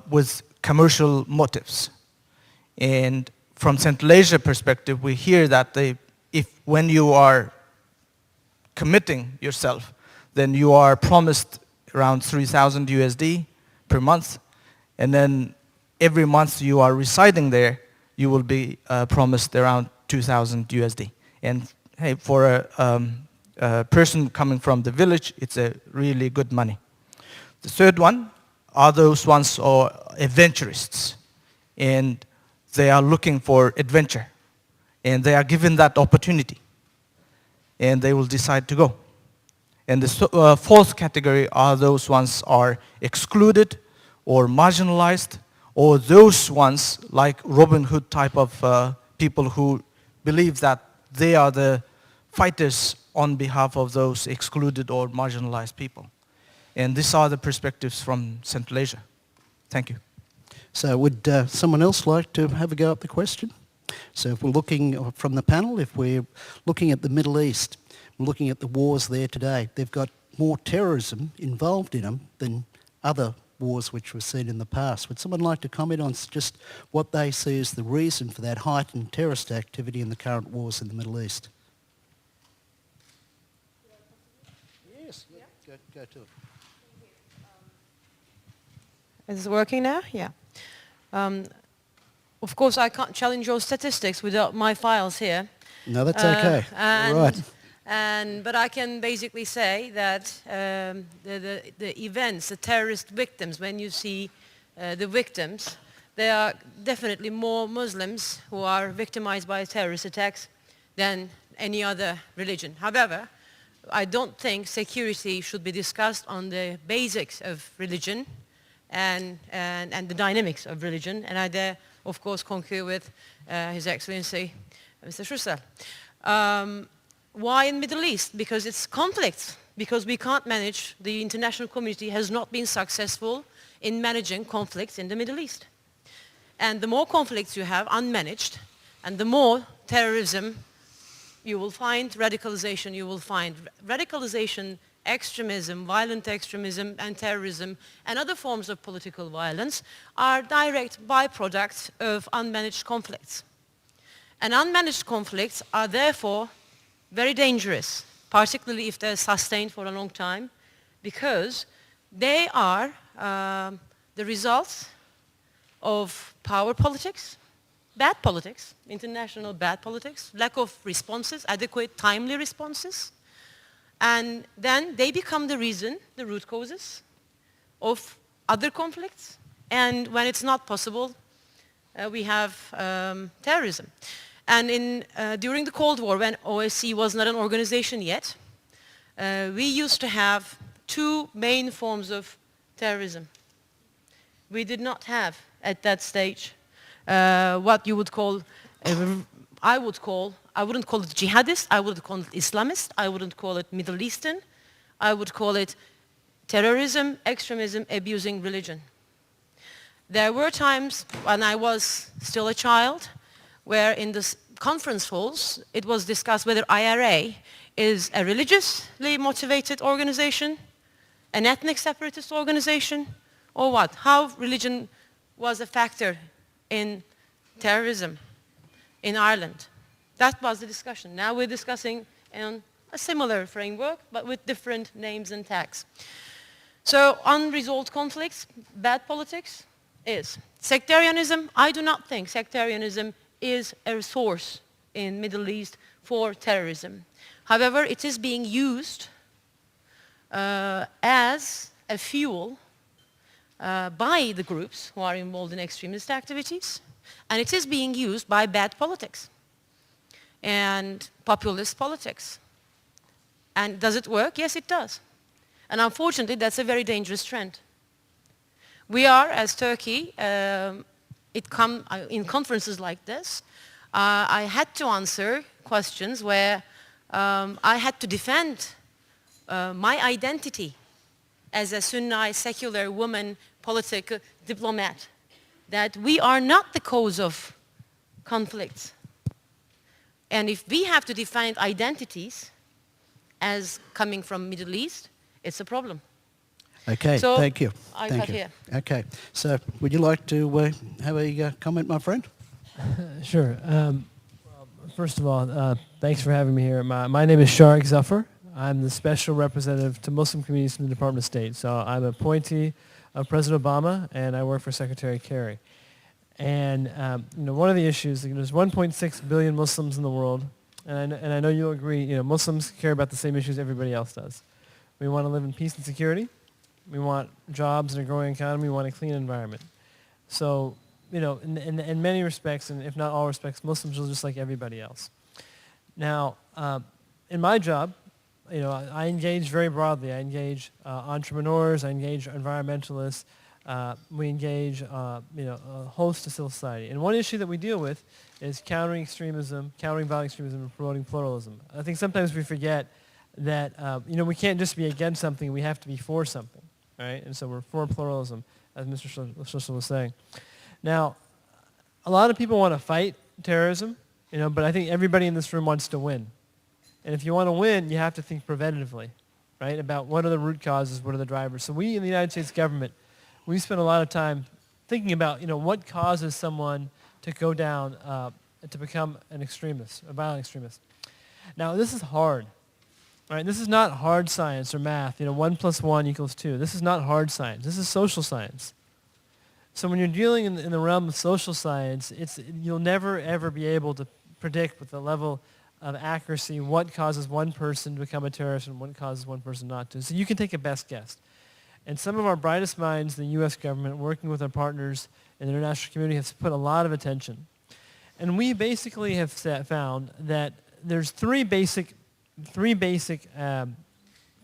with commercial motives. And from Central Asia perspective, we hear that when you are committing yourself, then you are promised around 3,000 USD per month, and then every month you are residing there, you will be promised around 2,000 USD. And hey, for a person coming from the village, it's a really good money. The third one are those ones who are adventurists, and they are looking for adventure, and they are given that opportunity, and they will decide to go. And the fourth category are those ones are excluded or marginalized, or those ones like Robin Hood type of people who believe that they are the fighters on behalf of those excluded or marginalized people. And these are the perspectives from Central Asia. Thank you. So would someone else like to have a go at the question? So if we're looking from the panel, if we're looking at the Middle East, we're looking at the wars there today, they've got more terrorism involved in them than other wars which we've seen in the past. Would someone like to comment on just what they see as the reason for that heightened terrorist activity in the current wars in the Middle East? Yes, go to it. Is it working now? Yeah. Of course, I can't challenge your statistics without my files here. No, that's okay. And, right. But I can basically say that the events, the terrorist victims, when you see the victims, there are definitely more Muslims who are victimized by terrorist attacks than any other religion. However, I don't think security should be discussed on the basics of religion and the dynamics of religion, and I there, of course, concur with His Excellency, Mr. Schuster. Why in Middle East? Because it's conflicts, because we can't manage, the international community has not been successful in managing conflicts in the Middle East. And the more conflicts you have unmanaged, and the more terrorism you will find, radicalization you will find. Radicalization, extremism, violent extremism and terrorism and other forms of political violence are direct byproducts of unmanaged conflicts. And unmanaged conflicts are therefore very dangerous, particularly if they're sustained for a long time, because they are the results of power politics, bad politics, international bad politics, lack of responses, adequate, timely responses, and then they become the reason, the root causes of other conflicts, and when it's not possible, we have terrorism. And during the Cold War, when OSCE was not an organization yet, we used to have two main forms of terrorism. We did not have, at that stage, what you would call, I wouldn't call it jihadist, I would call it Islamist, I wouldn't call it Middle Eastern, I would call it terrorism, extremism, abusing religion. There were times when I was still a child where in the conference halls it was discussed whether IRA is a religiously motivated organization, an ethnic separatist organization, or what? How religion was a factor in terrorism in Ireland. That was the discussion. Now we're discussing in a similar framework, but with different names and tags. So unresolved conflicts, bad politics is. Sectarianism, I do not think sectarianism is a source in Middle East for terrorism. However, it is being used as a fuel by the groups who are involved in extremist activities, and it is being used by bad politics and populist politics. And does it work? Yes, it does. And unfortunately, that's a very dangerous trend. We are, as Turkey, in conferences like this, I had to answer questions where I had to defend my identity as a Sunni secular woman, political diplomat, that we are not the cause of conflicts. And if we have to define identities as coming from Middle East, it's a problem. Okay, So, thank you. I Thank cut you. here. Okay, so would you like to have a comment, my friend? Sure. First of all, thanks for having me here. My name is Sharik Zafar. I'm the special representative to Muslim communities from the Department of State. So I'm an appointee of President Obama, and I work for Secretary Kerry. And one of the issues, there's 1.6 billion Muslims in the world, and I know you'll agree. Muslims care about the same issues everybody else does. We want to live in peace and security. We want jobs and a growing economy. We want a clean environment. So, in many respects, and if not all respects, Muslims are just like everybody else. Now, in my job, I engage very broadly. I engage entrepreneurs. I engage environmentalists. We engage, a host of civil society. And one issue that we deal with is countering extremism, countering violent extremism, and promoting pluralism. I think sometimes we forget that, we can't just be against something. We have to be for something, right? And so we're for pluralism, as Mr. Schlussel was saying. Now, a lot of people want to fight terrorism, but I think everybody in this room wants to win. And if you want to win, you have to think preventatively, right, about what are the root causes, what are the drivers. So we in the United States government, we spend a lot of time thinking about, what causes someone to go down, to become an extremist, a violent extremist. Now, this is hard, right? This is not hard science or math, 1 + 1 = 2. This is not hard science. This is social science. So when you're dealing in the realm of social science, you'll never, ever be able to predict with the level of accuracy what causes one person to become a terrorist and what causes one person not to. So you can take a best guess. And some of our brightest minds in the U.S. government, working with our partners in the international community, have put a lot of attention. And we basically have found that there's three basic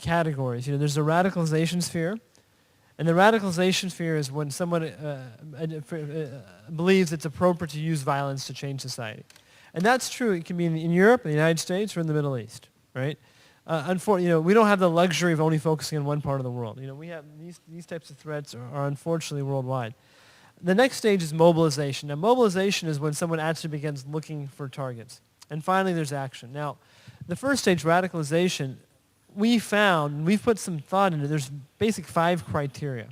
categories. There's the radicalization sphere. And the radicalization sphere is when someone believes it's appropriate to use violence to change society. And that's true. It can be in Europe, in the United States, or in the Middle East, right? Unfortunately, we don't have the luxury of only focusing on one part of the world. We have these types of threats are unfortunately worldwide. The next stage is mobilization. Now, mobilization is when someone actually begins looking for targets. And finally, there's action. Now, the first stage, radicalization, we've put some thought into it. There's basic 5 criteria.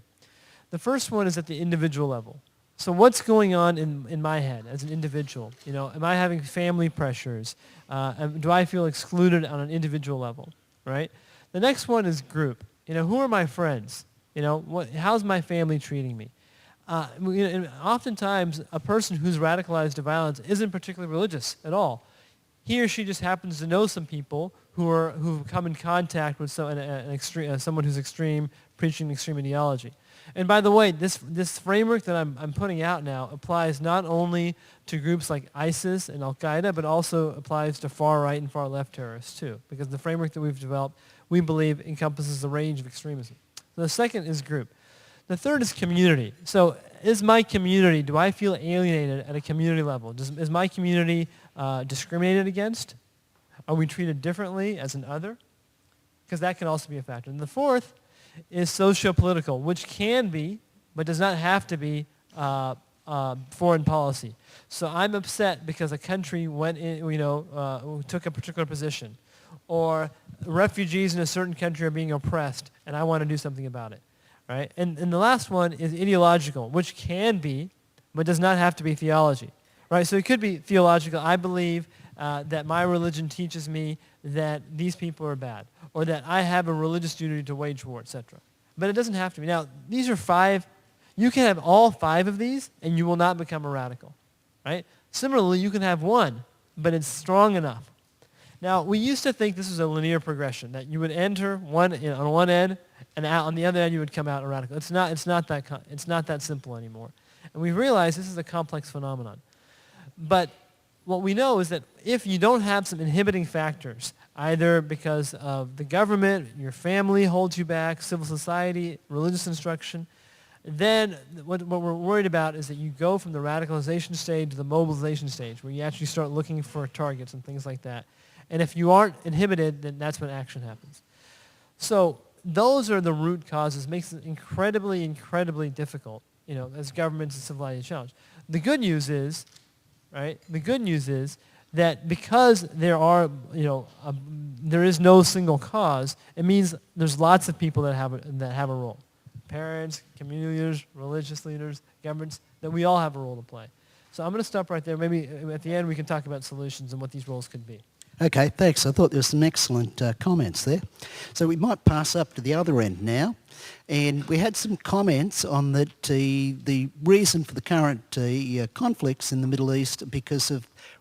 The first one is at the individual level. So what's going on in my head as an individual? Am I having family pressures? Do I feel excluded on an individual level, right? The next one is group. Who are my friends? How's my family treating me? And oftentimes, a person who's radicalized to violence isn't particularly religious at all. He or she just happens to know some people who've come in contact with someone who's extreme, preaching extreme ideology. And by the way, this framework that I'm putting out now applies not only to groups like ISIS and Al-Qaeda, but also applies to far right and far left terrorists too, because the framework that we've developed, we believe, encompasses a range of extremism. So the second is group. The third is community. So is my community, do I feel alienated at a community level? Is my community discriminated against? Are we treated differently as an other? Because that can also be a factor. And the fourth is socio-political, which can be, but does not have to be, foreign policy. So I'm upset because a country went in, took a particular position, or refugees in a certain country are being oppressed, and I want to do something about it. Right? And the last one is ideological, which can be, but does not have to be theology. Right? So it could be theological. I believe that my religion teaches me that these people are bad, or that I have a religious duty to wage war, etc. But it doesn't have to be. Now, these are 5. You can have all 5 of these, and you will not become a radical. Right? Similarly, you can have one, but it's strong enough. Now, we used to think this was a linear progression, that you would enter on one end, and on the other end you would come out a radical. It's not that simple anymore. And we realize this is a complex phenomenon. But what we know is that if you don't have some inhibiting factors, either because of the government, your family holds you back, civil society, religious instruction, then what we're worried about is that you go from the radicalization stage to the mobilization stage, where you actually start looking for targets and things like that. And if you aren't inhibited, then that's when action happens. So those are the root causes. Makes it incredibly, incredibly difficult, as governments and society challenge. The good news is, right? The good news is that because there is no single cause, it means there's lots of people that have a role. Parents, community leaders, religious leaders, governments, that we all have a role to play. So I'm going to stop right there. Maybe at the end we can talk about solutions and what these roles could be. Okay, thanks. I thought there were some excellent comments there. So we might pass up to the other end now. And we had some comments on the reason for the current conflicts in the Middle East because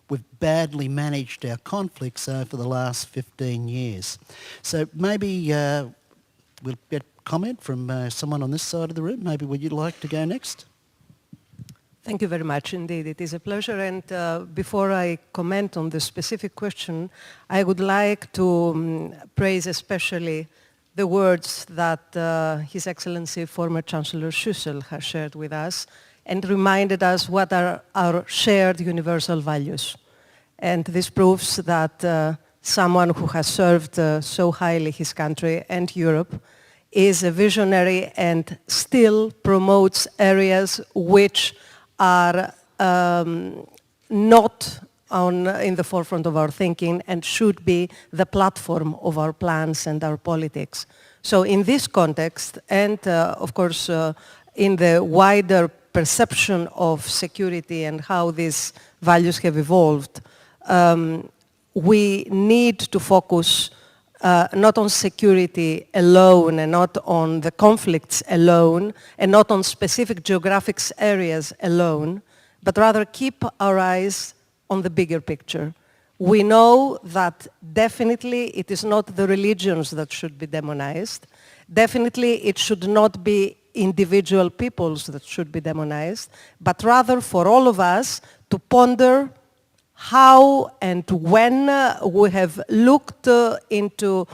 we've badly managed our conflicts over the last 15 years. So maybe we'll get a comment from someone on this side of the room. Maybe would you like to go next? Thank you very much indeed. It is a pleasure. And before I comment on the specific question, I would like to praise especially the words that His Excellency former Chancellor Schüssel has shared with us and reminded us what are our shared universal values. And this proves that someone who has served so highly his country and Europe is a visionary and still promotes areas which are not in the forefront of our thinking and should be the platform of our plans and our politics. So in this context, and of course in the wider perception of security and how these values have evolved, we need to focus not on security alone and not on the conflicts alone and not on specific geographic areas alone, but rather keep our eyes on the bigger picture. We know that definitely it is not the religions that should be demonized. Definitely it should not be individual peoples that should be demonized, but rather for all of us to ponder how and when we have looked into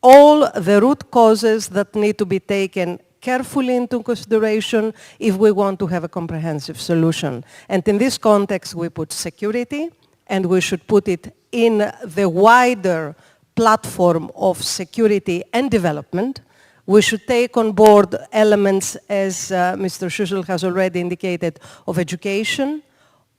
all the root causes that need to be taken carefully into consideration if we want to have a comprehensive solution. And in this context, we put security, and we should put it in the wider platform of security and development. We should take on board elements, as Mr. Schüssel has already indicated, of education,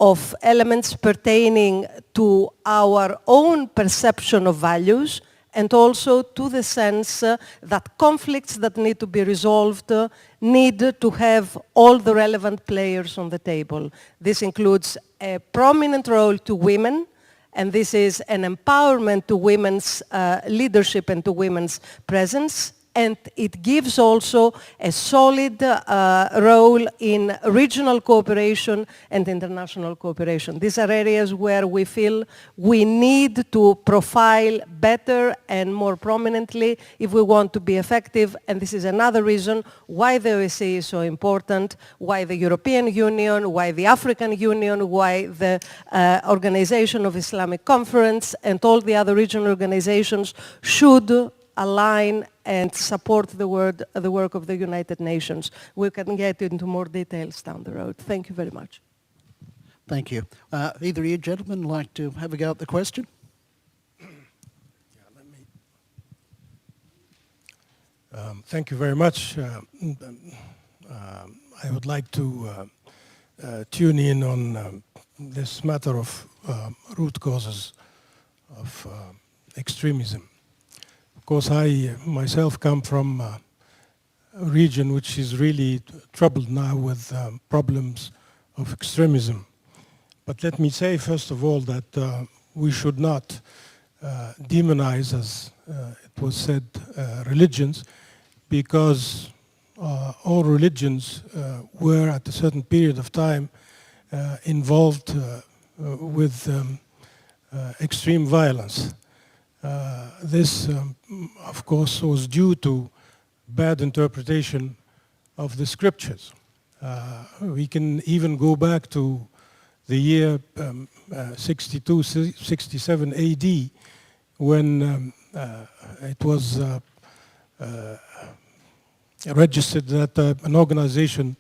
of elements pertaining to our own perception of values, and also to the sense that conflicts that need to be resolved need to have all the relevant players on the table. This includes a prominent role to women, and this is an empowerment to women's leadership and to women's presence and it gives also a solid role in regional cooperation and international cooperation. These are areas where we feel we need to profile better and more prominently if we want to be effective, and this is another reason why the OSCE is so important, why the European Union, why the African Union, why the Organization of Islamic Conference and all the other regional organizations should align and support the work of the United Nations. We can get into more details down the road. Thank you very much. Thank you. Either of you gentlemen like to have a go at the question? Thank you very much. I would like to tune in on this matter of root causes of extremism. Of course, I myself come from a region which is really troubled now with problems of extremism. But let me say, first of all, that we should not demonize, as it was said, religions, because all religions were at a certain period of time involved with extreme violence. This, of course, was due to bad interpretation of the scriptures. We can even go back to the year 62, 67 AD, when it was registered that an organization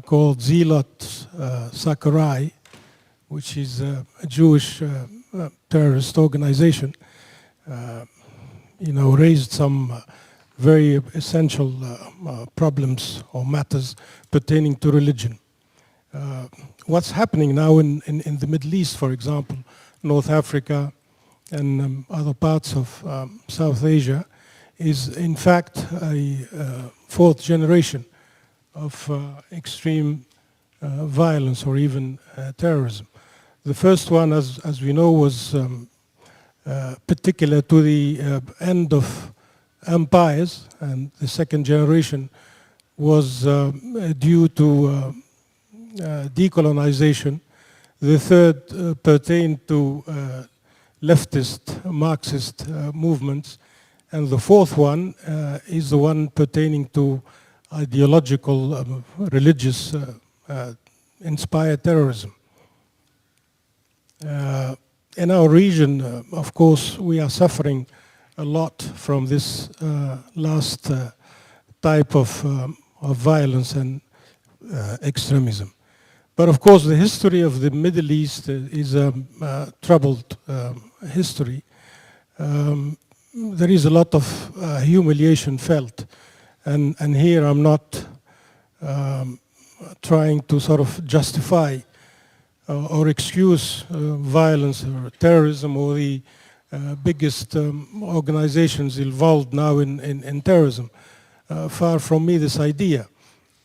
called Zealot Sakurai, which is a Jewish terrorist organization, raised some very essential problems or matters pertaining to religion. What's happening now in the Middle East, for example, North Africa and other parts of South Asia, is in fact a fourth generation of extreme violence or even terrorism. The first one, as we know, was particular to the end of empires, and the second generation was due to decolonization. The third pertained to leftist Marxist movements, and the fourth one is the one pertaining to ideological, religious inspired terrorism. In our region, of course, we are suffering a lot from this last type of violence and extremism. But of course, the history of the Middle East is a troubled history. There is a lot of humiliation felt, and here I'm not trying to sort of justify or excuse violence or terrorism or the biggest organizations involved now in terrorism. Far from me this idea.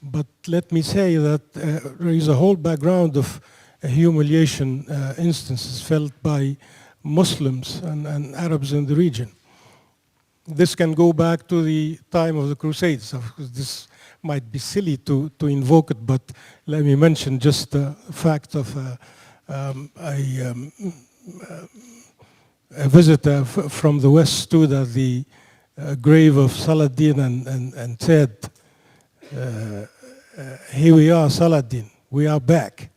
But let me say that there is a whole background of humiliation instances felt by Muslims and Arabs in the region. This can go back to the time of the Crusades. Of course, this might be silly to invoke it, but let me mention just the fact of a visitor from the West stood at the grave of Saladin and said, here we are, Saladin, we are back.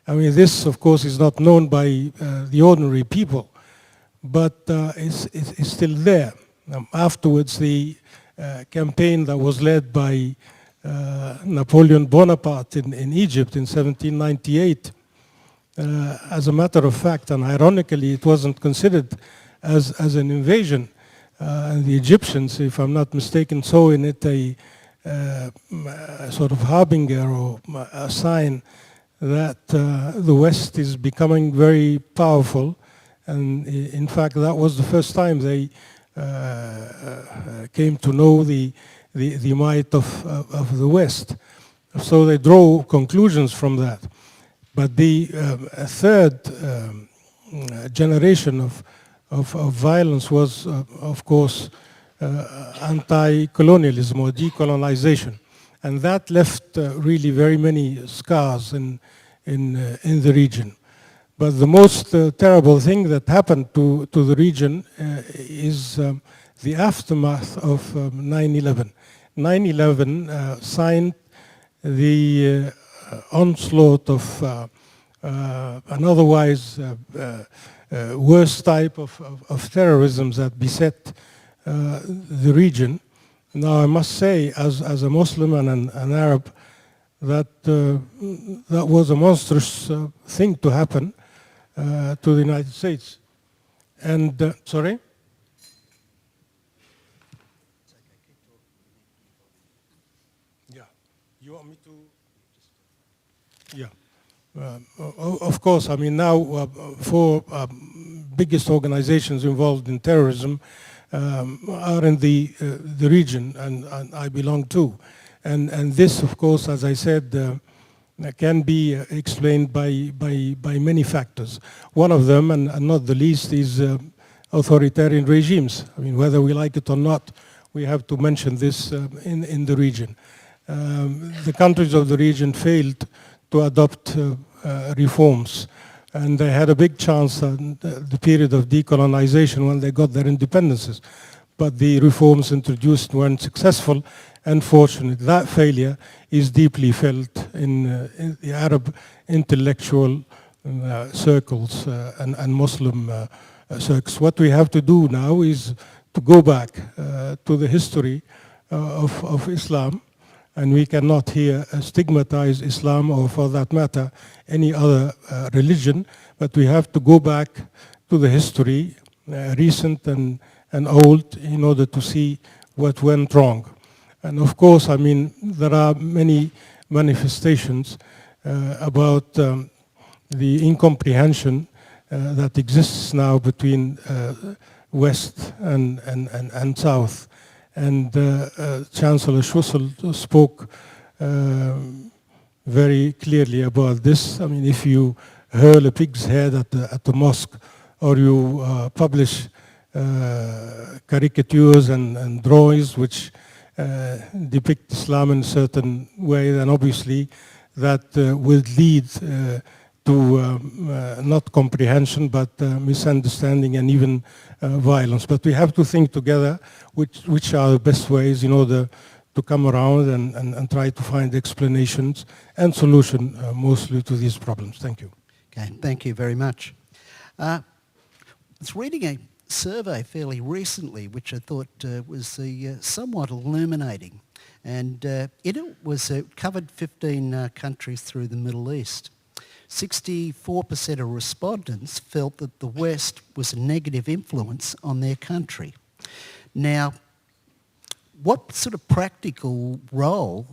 I mean, this, of course, is not known by the ordinary people, but it's still there. Afterwards, the campaign that was led by Napoleon Bonaparte in Egypt in 1798, as a matter of fact, and ironically, it wasn't considered as an invasion. And the Egyptians, if I'm not mistaken, saw in it a sort of harbinger or a sign that the West is becoming very powerful. And in fact, that was the first time they came to know the might of the West. So they draw conclusions from that. But the third generation of violence was, of course, anti-colonialism or decolonization. And that left really very many scars in the region. But the most terrible thing that happened to the region is the aftermath of 9/11. 9/11 signed the onslaught of an otherwise worst type of terrorism that beset the region. Now, I must say, as a Muslim and an Arab, that that was a monstrous thing to happen to the United States. And, sorry? Yeah. You want me to? Yeah. Of course, I mean, now four biggest organizations involved in terrorism are in the region, and I belong to. And this, of course, as I said, can be explained by many factors. One of them, and not the least, is authoritarian regimes. I mean, whether we like it or not, we have to mention this in the region. The countries of the region failed to adopt reforms, and they had a big chance in the period of decolonization when they got their independences. But the reforms introduced weren't successful. Unfortunately, that failure is deeply felt in the Arab intellectual circles and Muslim circles. What we have to do now is to go back to the history of Islam, and we cannot here stigmatize Islam or, for that matter, any other religion, but we have to go back to the history, recent and old, in order to see what went wrong. And of course, I mean, there are many manifestations about the incomprehension that exists now between West and South. And Chancellor Schussel spoke very clearly about this. I mean, if you hurl a pig's head at the mosque, or you publish caricatures and drawings which depict Islam in a certain way, then obviously that will lead to not comprehension, but misunderstanding and even violence. But we have to think together which are the best ways in order to come around and try to find explanations and solution mostly to these problems. Thank you. Okay, thank you very much. I was reading a survey fairly recently, which I thought was somewhat illuminating. And it was covered 15 countries through the Middle East. 64% of respondents felt that the West was a negative influence on their country. Now, what sort of practical role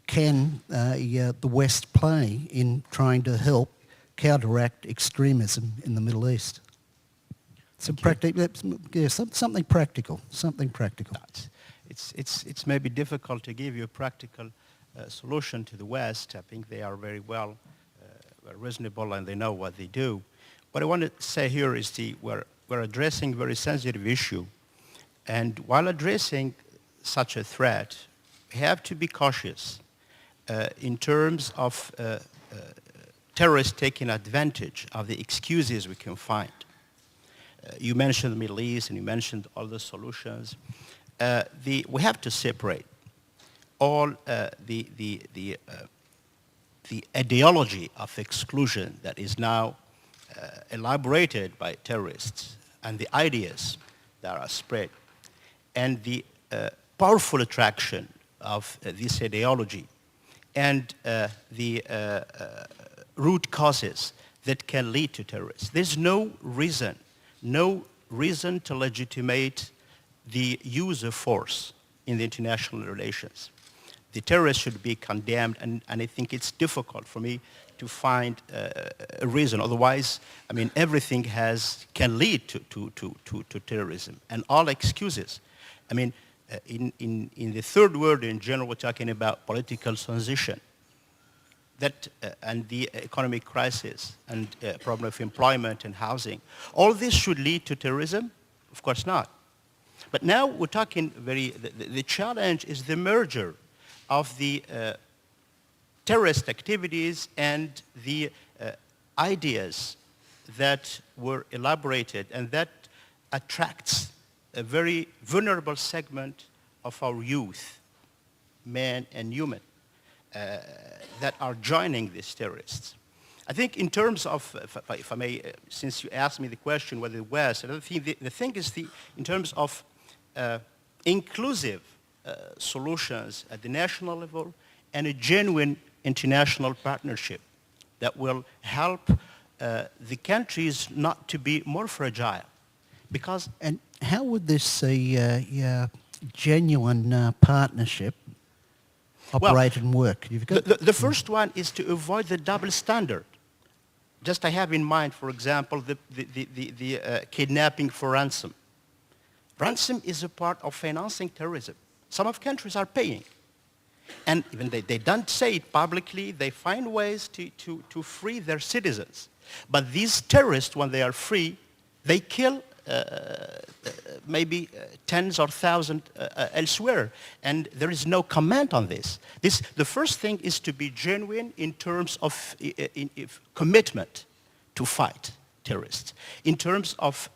can the West play in trying to help counteract extremism in the Middle East? Something practical. It's maybe difficult to give you a practical solution to the West. I think they are very well reasonable and they know what they do. What I want to say here is we're addressing a very sensitive issue, and while addressing such a threat, we have to be cautious in terms of terrorists taking advantage of the excuses we can find. You mentioned the Middle East and you mentioned all the solutions. We have to separate all the ideology of exclusion that is now elaborated by terrorists and the ideas that are spread, and the powerful attraction of this ideology and the root causes that can lead to terrorism. There's no reason to legitimate the use of force in the international relations. The terrorists should be condemned, and I think it's difficult for me to find a reason. Otherwise, I mean, everything can lead to terrorism, and all excuses. I mean, in the third world in general, we're talking about political transition, and the economic crisis, and problem of employment and housing. All this should lead to terrorism? Of course not. But now we're talking the challenge is the merger of the terrorist activities and the ideas that were elaborated, and that attracts a very vulnerable segment of our youth, men and women, that are joining these terrorists. I think in terms of, if I may, since you asked me the question whether the West, another thing, the thing is in terms of inclusive solutions at the national level and a genuine international partnership that will help the countries not to be more fragile. Because And how would this genuine partnership operate and work? You've got the first one is to avoid the double standard. Just I have in mind, for example, the kidnapping for ransom. Ransom is a part of financing terrorism. Some of countries are paying. And even they don't say it publicly, they find ways to free their citizens. But these terrorists, when they are free, they kill maybe tens or thousands elsewhere. And there is no comment on this. The first thing is to be genuine in terms of commitment to fight terrorists, in terms of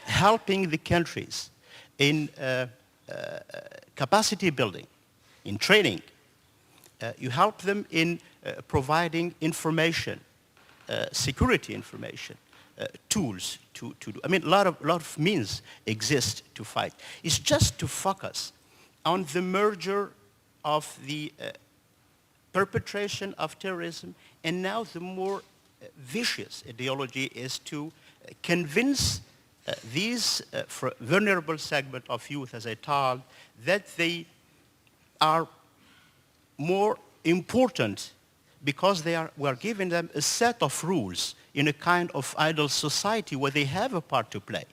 helping the countries in capacity building, in training. You help them in providing information, security information, tools to do. I mean, a lot of means exist to fight. It's just to focus on the merger of the perpetration of terrorism, and now the more vicious ideology is to convince these vulnerable segment of youth, as I told, that they are more important because we are giving them a set of rules in a kind of ideal society where they have a part to play.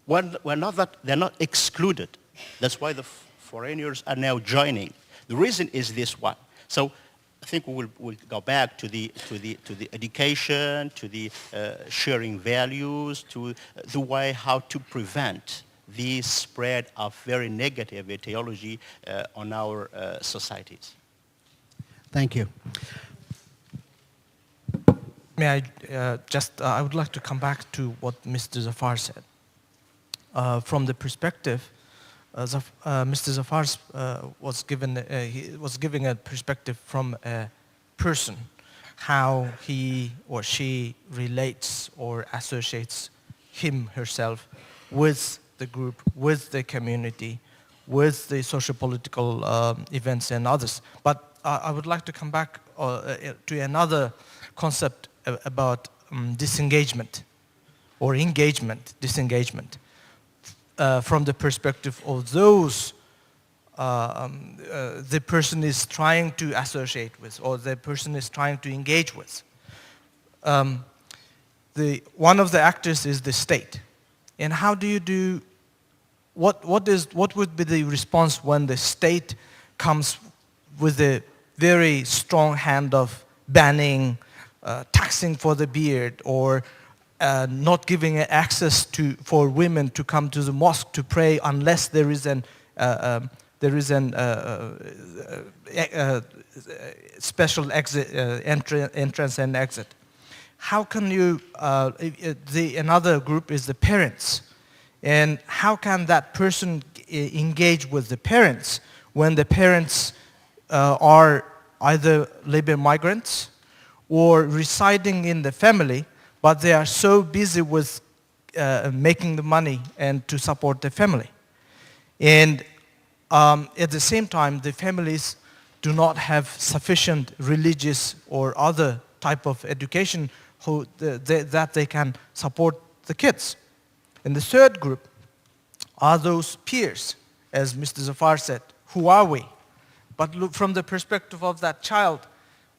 They're not excluded. That's why the foreigners are now joining. The reason is this one. So I think we'll go back to the education, to the sharing values, to the way how to prevent the spread of very negative ideology on our societies. Thank you. May I I would like to come back to what Mr. Zafar said. From the perspective, Mr. Zafar was giving a perspective from a person, how he or she relates or associates herself with the group, with the community, with the socio-political events and others. But I would like to come back to another concept about disengagement or engagement, disengagement, from the perspective of those the person is trying to associate with or the person is trying to engage with. One of the actors is the state. And how do you do, what would be the response when the state comes with a very strong hand of banning, taxing for the beard, or not giving access for women to come to the mosque to pray unless there is an special entrance and exit? How can you? Another group is the parents, and how can that person engage with the parents when the parents are either labor migrants or residing in the family, but they are so busy with making the money and to support the family. And at the same time, the families do not have sufficient religious or other type of education that they can support the kids. And the third group are those peers, as Mr. Zafar said. Who are we? But look, from the perspective of that child,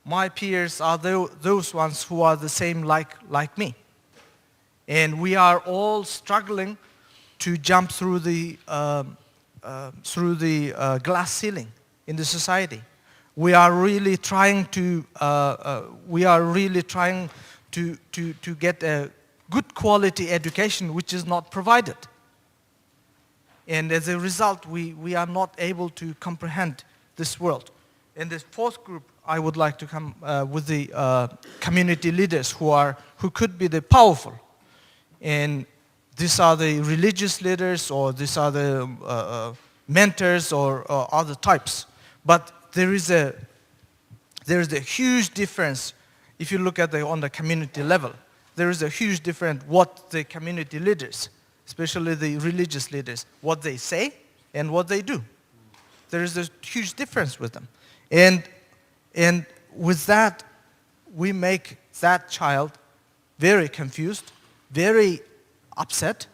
my peers are those ones who are the same like me. And we are all struggling to jump through the glass ceiling in the society. We are really trying to get a good quality education which is not provided. And as a result, we are not able to comprehend this world. In the fourth group, I would like to come with the community leaders who could be the powerful. And these are the religious leaders, or these are the mentors, or other types. But there is a huge difference if you look at on the community level. There is a huge difference what the community leaders, especially the religious leaders, what they say and what they do. There is a huge difference with them. And with that, we make that child very confused, very upset,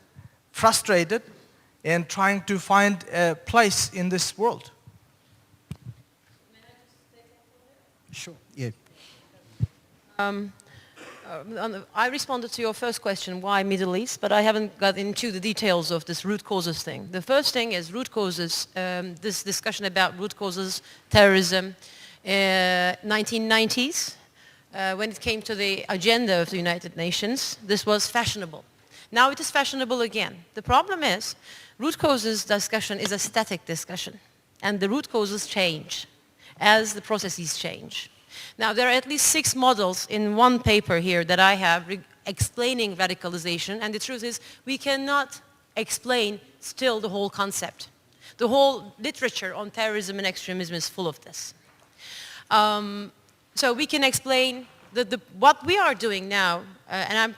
frustrated, and trying to find a place in this world. Sure. Yeah. I responded to your first question, why Middle East, but I haven't got into the details of this root causes thing. The first thing is root causes, this discussion about root causes, terrorism, 1990s, when it came to the agenda of the United Nations, this was fashionable. Now it is fashionable again. The problem is, root causes discussion is a static discussion, and the root causes change as the processes change. Now, there are at least 6 models in one paper here that I have explaining radicalization, and the truth is we cannot explain still the whole concept. The whole literature on terrorism and extremism is full of this. So we can explain what we are doing now, and I'm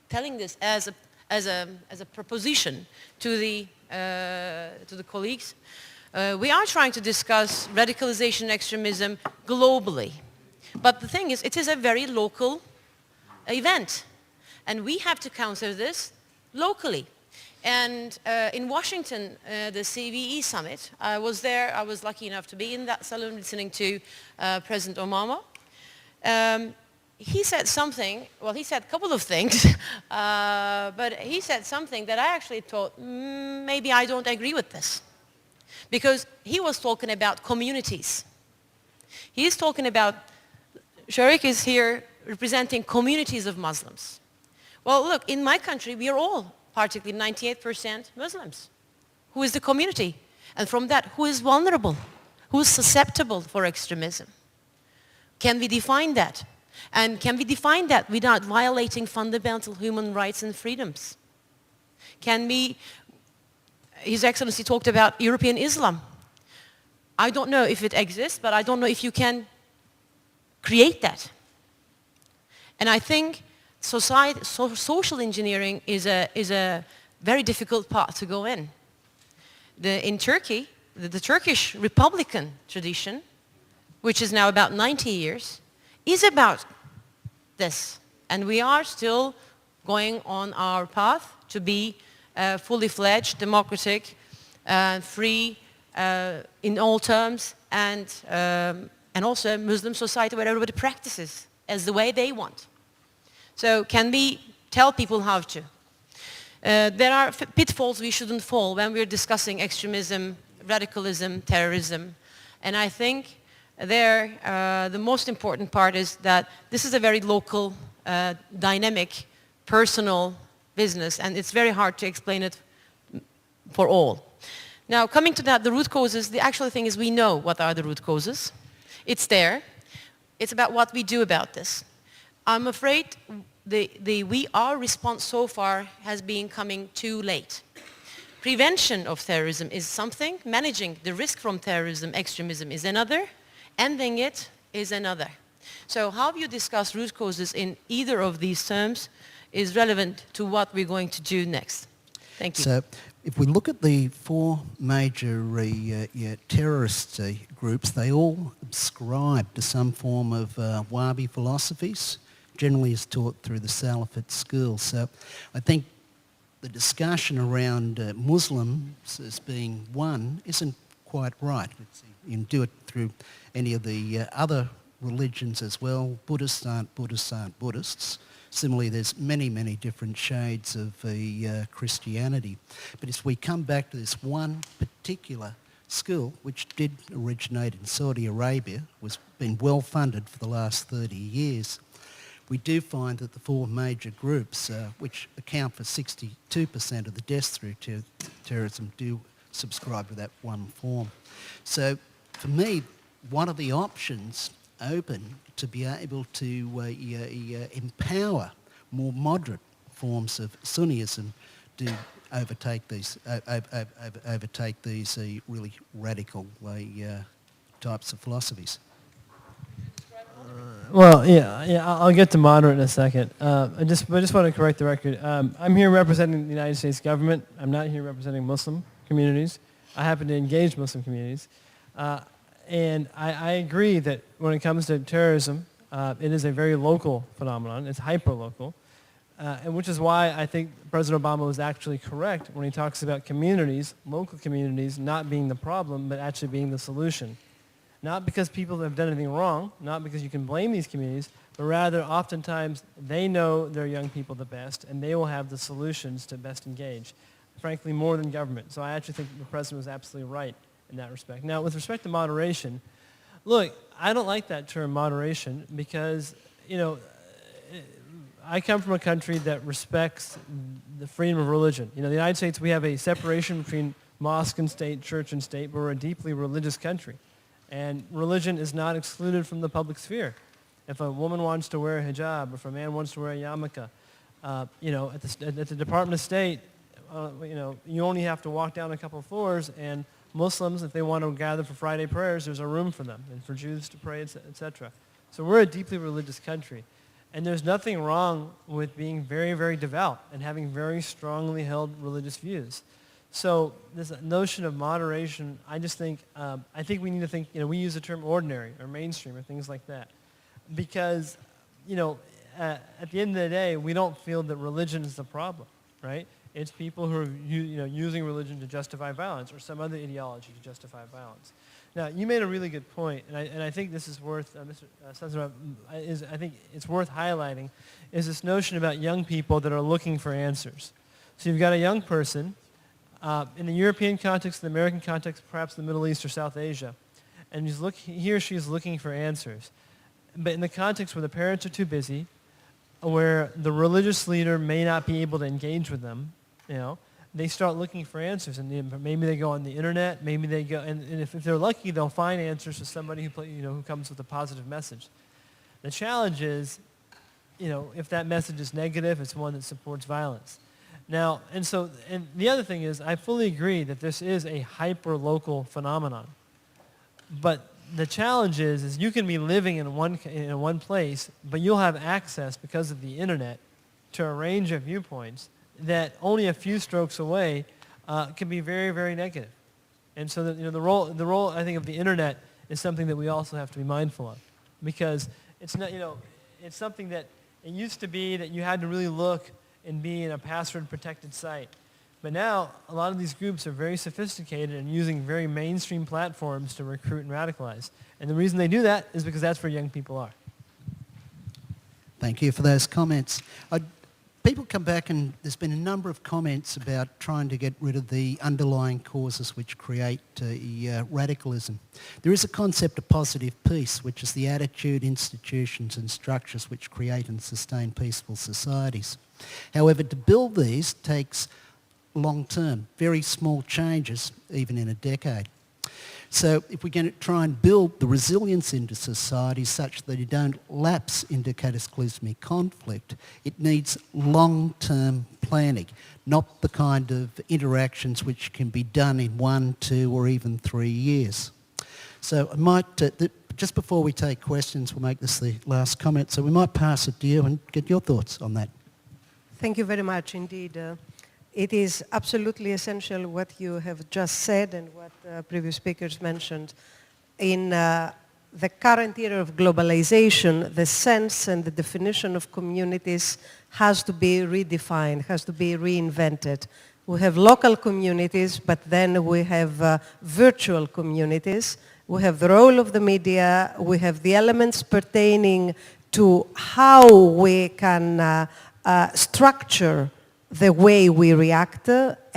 telling this as a proposition to the colleagues. We are trying to discuss radicalization and extremism globally. But the thing is, it is a very local event. And we have to counter this locally. And in Washington, the CVE summit, I was there. I was lucky enough to be in that salon listening to President Obama. He said something, well, he said a couple of things, but he said something that I actually thought, maybe I don't agree with this. Because he was talking about communities. He's talking about, Sharik is here representing communities of Muslims. Well, look, in my country, we are all practically 98% Muslims. Who is the community? And from that, who is vulnerable? Who is susceptible for extremism? Can we define that? And can we define that without violating fundamental human rights and freedoms? Can we... His Excellency talked about European Islam. I don't know if it exists, but I don't know if you can create that. And I think social engineering is a very difficult path to go in. In Turkey, the Turkish Republican tradition, which is now about 90 years, is about this. And we are still going on our path to be fully fledged, democratic, free in all terms, and also a Muslim society where everybody practices as the way they want. So can we tell people how to? There are pitfalls we shouldn't fall when we're discussing extremism, radicalism, terrorism. And I think the most important part is that this is a very local, dynamic, personal business, and it's very hard to explain it for all. Now, coming to that, the root causes, the actual thing is we know what are the root causes. It's there. It's about what we do about this. I'm afraid our response so far has been coming too late. Prevention of terrorism is something, managing the risk from terrorism, extremism is another, ending it is another. So how you discuss root causes in either of these terms is relevant to what we're going to do next. Thank you. So if we look at the 4 major terrorist groups, they all subscribe to some form of Wahhabi philosophies, generally is taught through the Salafist schools. So I think the discussion around Muslims as being one isn't quite right. You can do it through any of the other religions as well. Buddhists aren't Buddhists. Similarly, there's many, many different shades of Christianity. But as we come back to this one particular school, which did originate in Saudi Arabia, was been well funded for the last 30 years, we do find that the four major groups, which account for 62% of the deaths through terrorism, do subscribe to that one form. So for me, one of the options open to be able to empower more moderate forms of Sunnism do overtake these really radical types of philosophies. Well, yeah, I'll get to moderate in a second. I just want to correct the record. I'm here representing the United States government. I'm not here representing Muslim communities. I happen to engage Muslim communities. And I agree that when it comes to terrorism, it is a very local phenomenon. It's hyper-local. And which is why I think President Obama was actually correct when he talks about communities, local communities, not being the problem, but actually being the solution. Not because people have done anything wrong, not because you can blame these communities, but rather oftentimes they know their young people the best and they will have the solutions to best engage, frankly, more than government. So I actually think the president was absolutely right in that respect. Now, with respect to moderation, look, I don't like that term moderation because, you know, I come from a country that respects the freedom of religion. You know, the United States, we have a separation between mosque and state, church and state, but we're a deeply religious country. And religion is not excluded from the public sphere. If a woman wants to wear a hijab, or if a man wants to wear a yarmulke, you know, at the Department of State, you know, you only have to walk down a couple of floors, and Muslims, if they want to gather for Friday prayers, there's a room for them, and for Jews to pray, etc. So we're a deeply religious country. And there's nothing wrong with being very, very devout and having very strongly held religious views. So this notion of moderation, I just think, I think we need to think, you know, we use the term ordinary or mainstream or things like that. Because, you know, at the end of the day, we don't feel that religion is the problem, right? It's people who are using religion to justify violence or some other ideology to justify violence. Now, you made a really good point, and I think this is worth, Mr. Sazarov, I think it's worth highlighting, is this notion about young people that are looking for answers. So you've got a young person, in the European context, the American context, perhaps the Middle East or South Asia, and he or she is looking for answers. But in the context where the parents are too busy, where the religious leader may not be able to engage with them, you know, they start looking for answers, and maybe they go on the internet, maybe they go, and if they're lucky, they'll find answers to somebody who comes with a positive message. The challenge is, you know, if that message is negative, it's one that supports violence. Now, and the other thing is, I fully agree that this is a hyper-local phenomenon. But the challenge is you can be living in one place, but you'll have access because of the internet to a range of viewpoints that only a few strokes away can be very, very negative. And so the role I think of the internet is something that we also have to be mindful of, because it's not, you know, it's something that it used to be that you had to really look and be in a password-protected site. But now, a lot of these groups are very sophisticated and using very mainstream platforms to recruit and radicalize. And the reason they do that is because that's where young people are. Thank you for those comments. People come back and there's been a number of comments about trying to get rid of the underlying causes which create radicalism. There is a concept of positive peace, which is the attitude, institutions and structures which create and sustain peaceful societies. However, to build these takes long-term, very small changes, even in a decade. So if we're going to try and build the resilience into society such that you don't lapse into cataclysmic conflict, it needs long-term planning, not the kind of interactions which can be done in 1, 2 or even 3 years. So I might, just before we take questions, we'll make this the last comment, so we might pass it to you and get your thoughts on that. Thank you very much indeed. It is absolutely essential what you have just said and what previous speakers mentioned. In the current era of globalization, the sense and the definition of communities has to be redefined, has to be reinvented. We have local communities, but then we have virtual communities. We have the role of the media. We have the elements pertaining to how we can structure the way we react,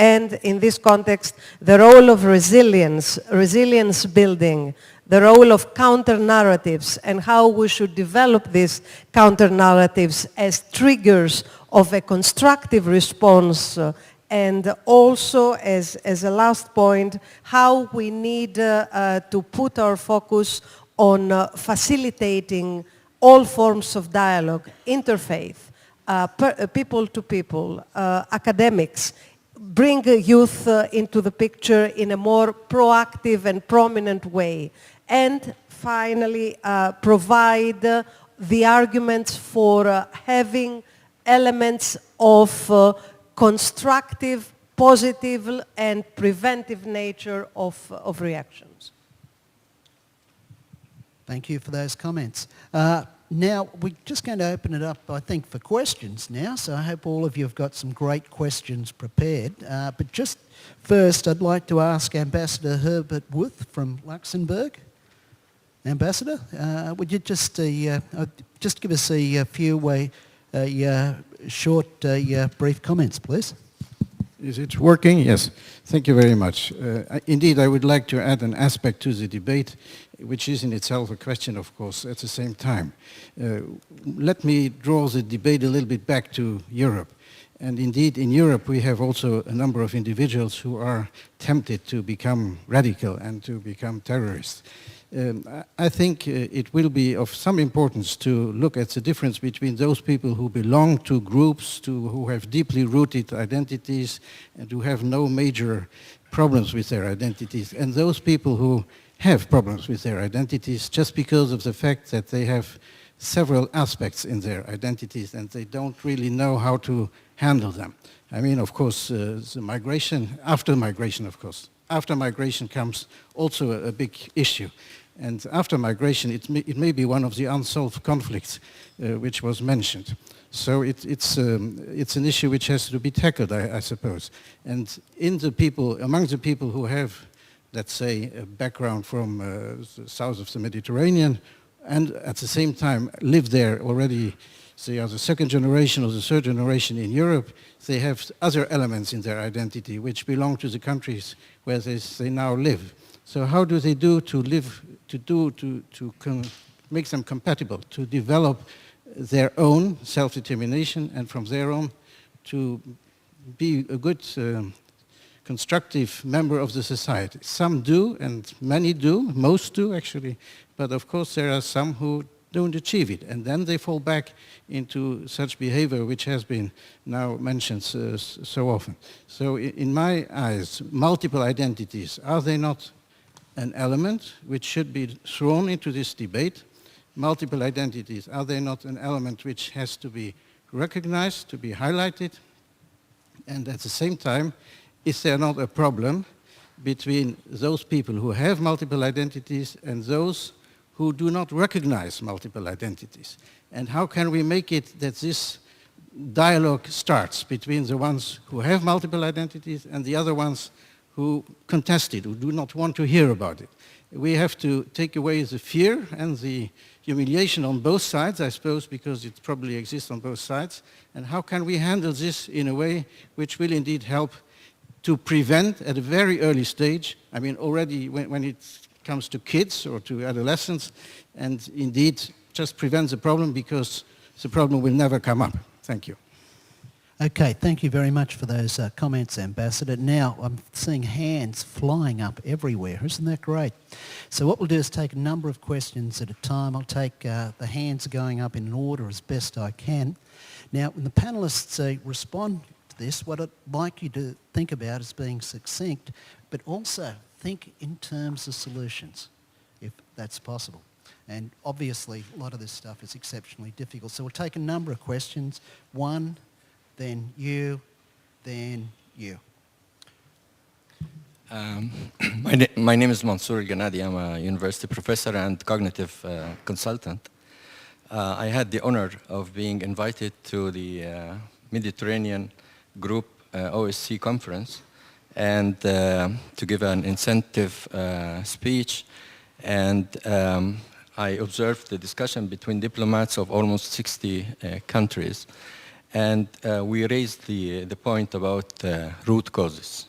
and in this context, the role of resilience, resilience building, the role of counter-narratives and how we should develop these counter-narratives as triggers of a constructive response, and also as a last point, how we need to put our focus on facilitating all forms of dialogue, interfaith, people to people, academics, bring youth into the picture in a more proactive and prominent way, and finally provide the arguments for having elements of constructive, positive and preventive nature of reactions. Thank you for those comments. Now, we're just going to open it up, I think, for questions now, so I hope all of you have got some great questions prepared. But just first, I'd like to ask Ambassador Herbert Wuth from Luxembourg. Ambassador, would you just give us a few short, brief comments, please? Is it working? Yes. Thank you very much. Indeed, I would like to add an aspect to the debate, which is in itself a question, of course, at the same time. Let me draw the debate a little bit back to Europe. And indeed, in Europe, we have also a number of individuals who are tempted to become radical and to become terrorists. I think it will be of some importance to look at the difference between those people who belong to groups, who have deeply rooted identities and who have no major problems with their identities, and those people who have problems with their identities just because of the fact that they have several aspects in their identities and they don't really know how to handle them. I mean, of course, the migration, after migration, of course. After migration comes also a big issue. And after migration, it may be one of the unsolved conflicts which was mentioned. So it's an issue which has to be tackled, I suppose. And among the people who have, let's say, a background from the south of the Mediterranean, and at the same time live there already, they are the second generation or the third generation in Europe, they have other elements in their identity which belong to the countries where they now live. So how do they do to make them compatible, to develop their own self-determination and from their own to be a good constructive member of the society? Some do, and many do, most do actually, but of course there are some who don't achieve it, and then they fall back into such behavior which has been now mentioned so often. So in my eyes, multiple identities, are they not an element which should be thrown into this debate? Multiple identities, are they not an element which has to be recognized, to be highlighted? And at the same time, is there not a problem between those people who have multiple identities and those who do not recognize multiple identities? And how can we make it that this dialogue starts between the ones who have multiple identities and the other ones who contest it, who do not want to hear about it? We have to take away the fear and the humiliation on both sides, I suppose, because it probably exists on both sides. And how can we handle this in a way which will indeed help to prevent at a very early stage, I mean already when it comes to kids or to adolescents, and indeed just prevent the problem, because the problem will never come up. Thank you. Okay, thank you very much for those comments, Ambassador. Now, I'm seeing hands flying up everywhere. Isn't that great? So what we'll do is take a number of questions at a time. I'll take the hands going up in an order as best I can. Now, when the panellists respond to this, what I'd like you to think about is being succinct, but also think in terms of solutions, if that's possible. And obviously, a lot of this stuff is exceptionally difficult. So we'll take a number of questions. One, then you, then you. My name is Mansour Ghanadi. I'm a university professor and cognitive consultant. I had the honor of being invited to the Mediterranean Group OSCE conference and to give an incentive speech. And I observed the discussion between diplomats of almost 60 countries. And we raised the point about root causes.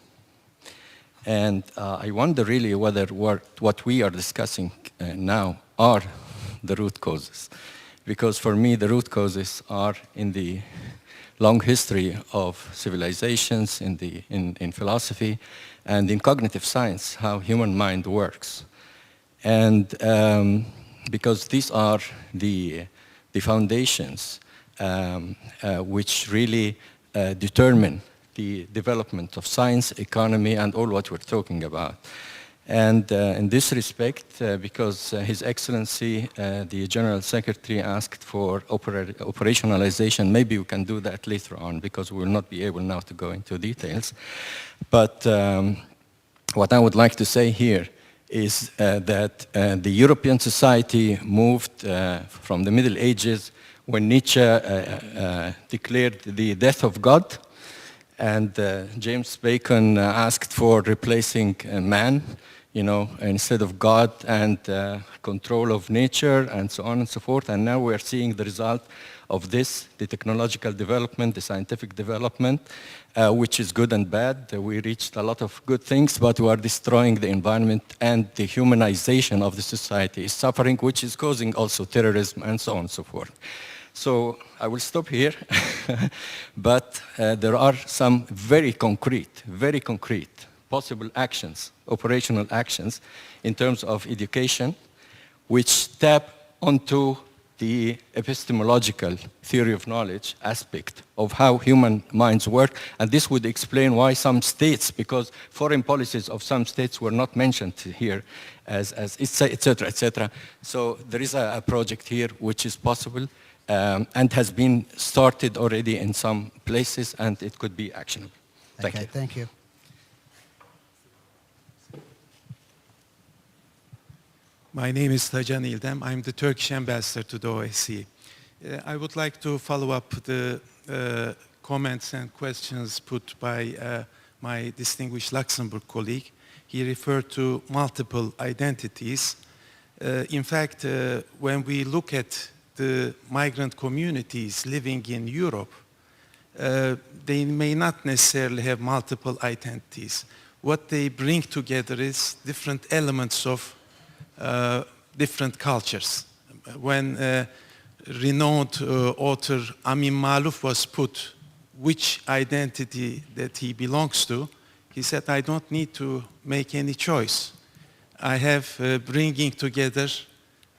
And I wonder really whether what we are discussing now are the root causes. Because for me, the root causes are in the long history of civilizations, in philosophy, and in cognitive science, how human mind works. And because these are the foundations which really determine the development of science, economy, and all what we're talking about. And in this respect, because His Excellency, the General Secretary, asked for operationalization, maybe we can do that later on, because we will not be able now to go into details. But what I would like to say here is that the European society moved from the Middle Ages, when Nietzsche declared the death of God, and James Bacon asked for replacing man, instead of God, and control of nature, and so on and so forth. And now we're seeing the result of this, the technological development, the scientific development, which is good and bad. We reached a lot of good things, but we are destroying the environment, and the humanization of the society is suffering, which is causing also terrorism and so on and so forth. So I will stop here, but there are some very concrete possible actions, operational actions, in terms of education, which tap onto the epistemological theory of knowledge aspect of how human minds work. And this would explain why some states, because foreign policies of some states were not mentioned here, as et cetera, et cetera. So there is a project here which is possible, and has been started already in some places, and it could be actionable. Thank you. Thank you. My name is Tacan İldem. I'm the Turkish ambassador to the OSCE. I would like to follow up the comments and questions put by my distinguished Luxembourg colleague. He referred to multiple identities. In fact, when we look at the migrant communities living in Europe, they may not necessarily have multiple identities. What they bring together is different elements of different cultures. When renowned author Amin Maalouf was put which identity that he belongs to, he said, I don't need to make any choice. I have bringing together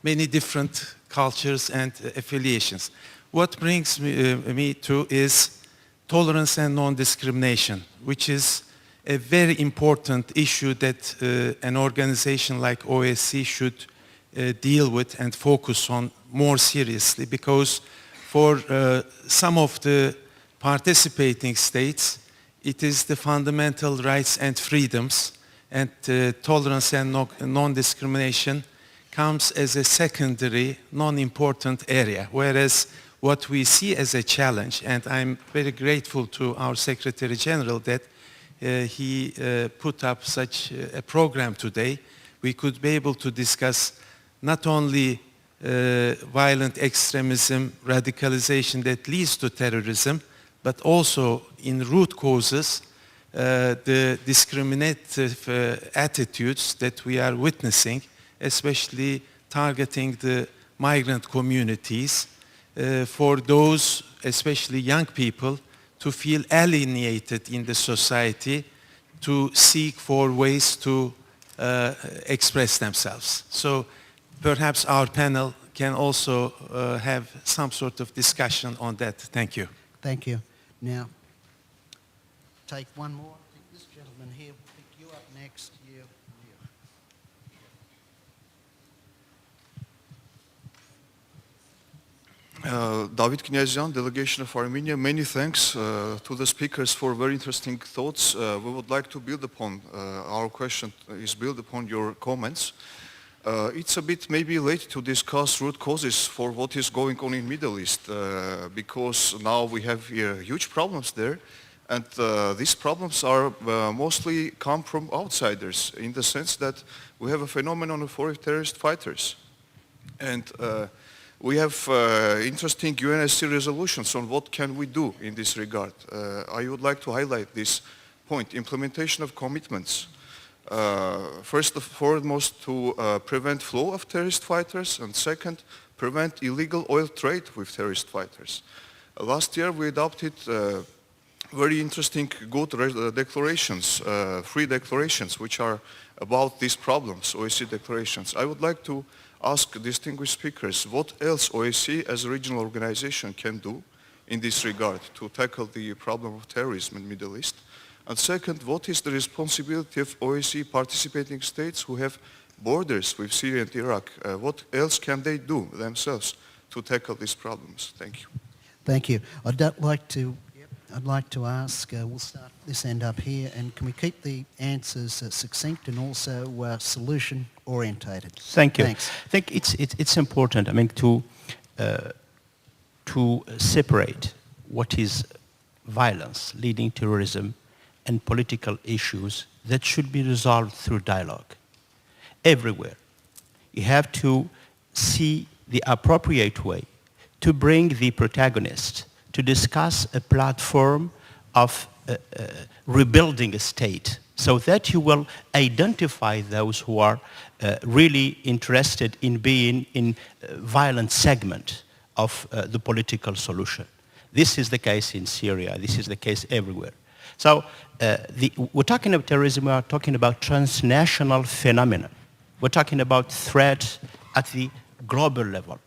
many different cultures and affiliations. What brings me to is tolerance and non-discrimination, which is a very important issue that an organization like OSCE should deal with and focus on more seriously, because for some of the participating states, it is the fundamental rights and freedoms, and tolerance and non-discrimination comes as a secondary, non-important area, whereas what we see as a challenge, and I'm very grateful to our Secretary General that he put up such a program today, we could be able to discuss not only violent extremism, radicalization that leads to terrorism, but also in root causes, the discriminative attitudes that we are witnessing, especially targeting the migrant communities, for those, especially young people, to feel alienated in the society, to seek for ways to express themselves. So perhaps our panel can also have some sort of discussion on that. Thank you. Thank you. Now, take one more. I think this gentleman here will pick you up next. David Knyazyan, delegation of Armenia. Many thanks to the speakers for very interesting thoughts. We would like to build upon, our question is built upon your comments. It's a bit maybe late to discuss root causes for what is going on in Middle East, because now we have huge problems there, and these problems are mostly come from outsiders, in the sense that we have a phenomenon of foreign terrorist fighters. And We have interesting UNSC resolutions on what can we do in this regard. I would like to highlight this point, implementation of commitments. First and foremost, to prevent flow of terrorist fighters, and second, prevent illegal oil trade with terrorist fighters. Last year we adopted very interesting, good declarations, three declarations, which are about these problems, OSCE declarations. I would like to ask distinguished speakers what else OSCE as a regional organization can do in this regard to tackle the problem of terrorism in the Middle East. And second, what is the responsibility of OSCE participating states who have borders with Syria and Iraq? What else can they do themselves to tackle these problems? Thank you. Thank you. I'd like to ask, we'll start this end up here, and can we keep the answers succinct and also solution orientated? Thank you. Thanks. I think it's important, I mean, to separate what is violence, leading terrorism, and political issues that should be resolved through dialogue. Everywhere. You have to see the appropriate way to bring the protagonist to discuss a platform of rebuilding a state, so that you will identify those who are really interested in being in a violent segment of the political solution. This is the case in Syria. This is the case everywhere. So we're talking about terrorism, we're talking about transnational phenomena. We're talking about threats at the global level.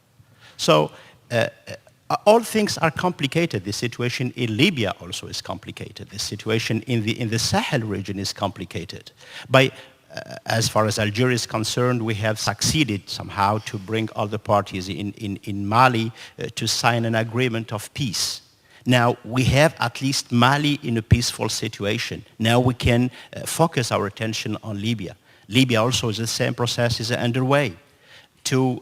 So all things are complicated. The situation in Libya also is complicated. The situation in the Sahel region is complicated. As far as Algeria is concerned, we have succeeded somehow to bring all the parties in Mali to sign an agreement of peace. Now we have at least Mali in a peaceful situation. Now we can focus our attention on Libya. Libya also is the same process is underway to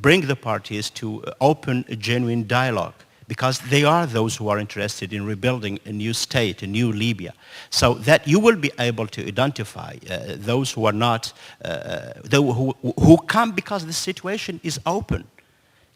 bring the parties to open a genuine dialogue, because they are those who are interested in rebuilding a new state, a new Libya, so that you will be able to identify those who are not, who come because the situation is open.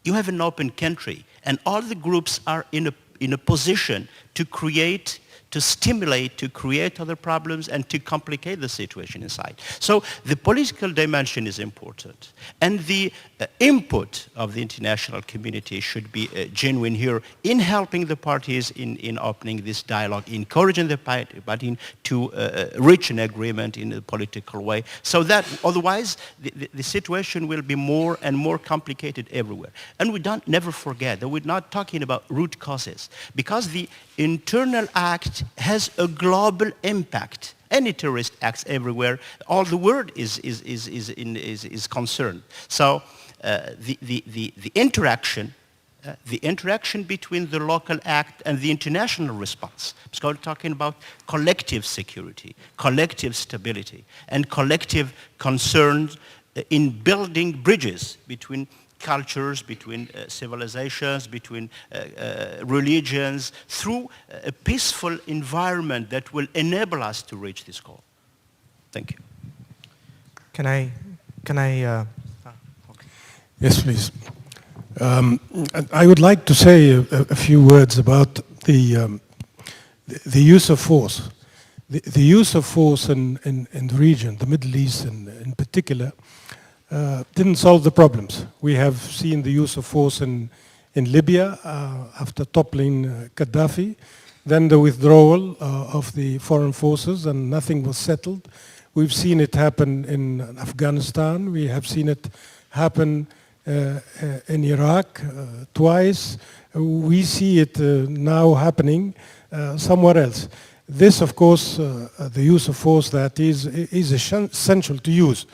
You have an open country, and all the groups are in a position to create, to stimulate, to create other problems and to complicate the situation inside. So the political dimension is important. And the input of the international community should be genuine here in helping the parties in opening this dialogue, encouraging the party to reach an agreement in a political way, so that otherwise the situation will be more and more complicated everywhere. And we don't never forget that we're not talking about root causes, because the internal act has a global impact. Any terrorist acts everywhere, all the world is concerned. So the interaction between the local act and the international response, because we're talking about collective security, collective stability, and collective concerns in building bridges between cultures, between civilizations, between religions, through a peaceful environment that will enable us to reach this goal. Thank you. Can I? Okay. Yes, please. I would like to say a few words about the use of force. The use of force in the region, the Middle East in particular, didn't solve the problems. We have seen the use of force in Libya after toppling Gaddafi, then the withdrawal of the foreign forces, and nothing was settled. We've seen it happen in Afghanistan. We have seen it happen in Iraq twice. We see it now happening somewhere else. This, of course, the use of force that is essential to use.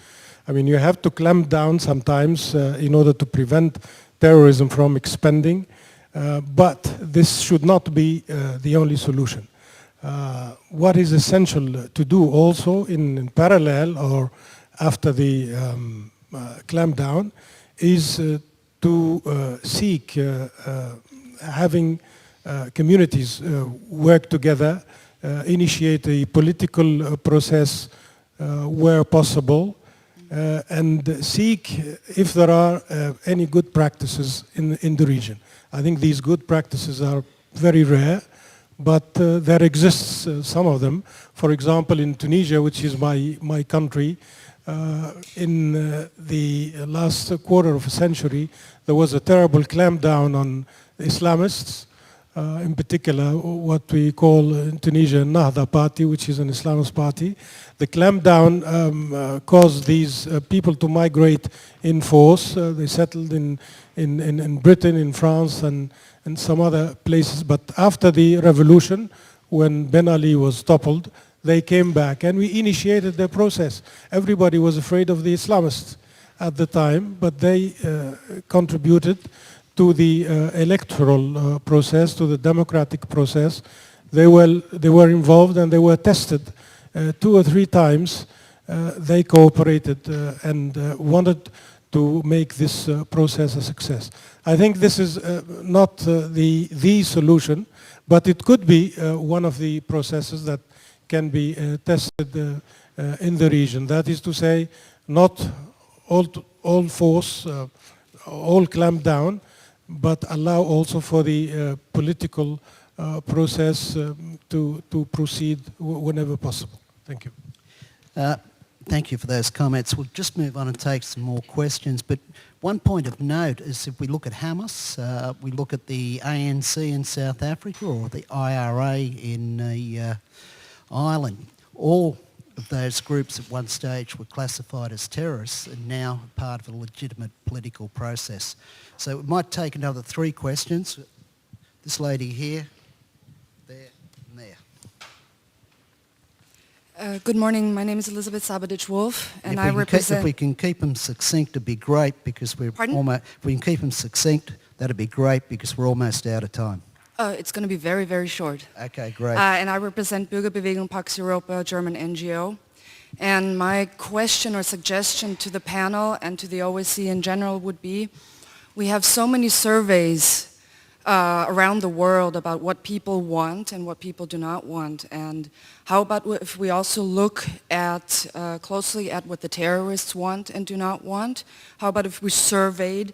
I mean, you have to clamp down sometimes in order to prevent terrorism from expanding, but this should not be the only solution. What is essential to do also in parallel or after the clampdown is to seek having communities work together, initiate a political process where possible, and seek if there are any good practices in the region. I think these good practices are very rare, but there exists some of them. For example, in Tunisia, which is my country, in the last quarter of a century, there was a terrible clampdown on Islamists, in particular what we call in Tunisia Nahda party, which is an Islamist party. The clampdown caused these people to migrate in force. They settled in Britain, in France, and some other places. But after the revolution, when Ben Ali was toppled, they came back and we initiated the process. Everybody was afraid of the Islamists at the time, but they contributed to the electoral process, to the democratic process. They were involved and they were tested 2 or 3 times. They cooperated and wanted to make this process a success. I think this is not the solution, but it could be one of the processes that can be tested in the region. That is to say, not all force, all clamp down, but allow also for the political process to proceed whenever possible. Thank you. Thank you for those comments. We'll just move on and take some more questions. But one point of note is if we look at Hamas, we look at the ANC in South Africa or the IRA in Ireland, all of those groups at one stage were classified as terrorists and now part of a legitimate political process. So we might take another 3 questions. This lady here, there, and there. Good morning. My name is Elizabeth Sabadich-Wolf, and I represent... If we can keep them succinct, it'd be great because we're almost... If we can keep them succinct, that'd be great because we're almost out of time. It's going to be very, very short. Okay, great. And I represent Bürgerbewegung Pax Europa, a German NGO. And my question or suggestion to the panel and to the OSCE in general would be, we have so many surveys around the world about what people want and what people do not want. And how about if we also look at closely at what the terrorists want and do not want? How about if we surveyed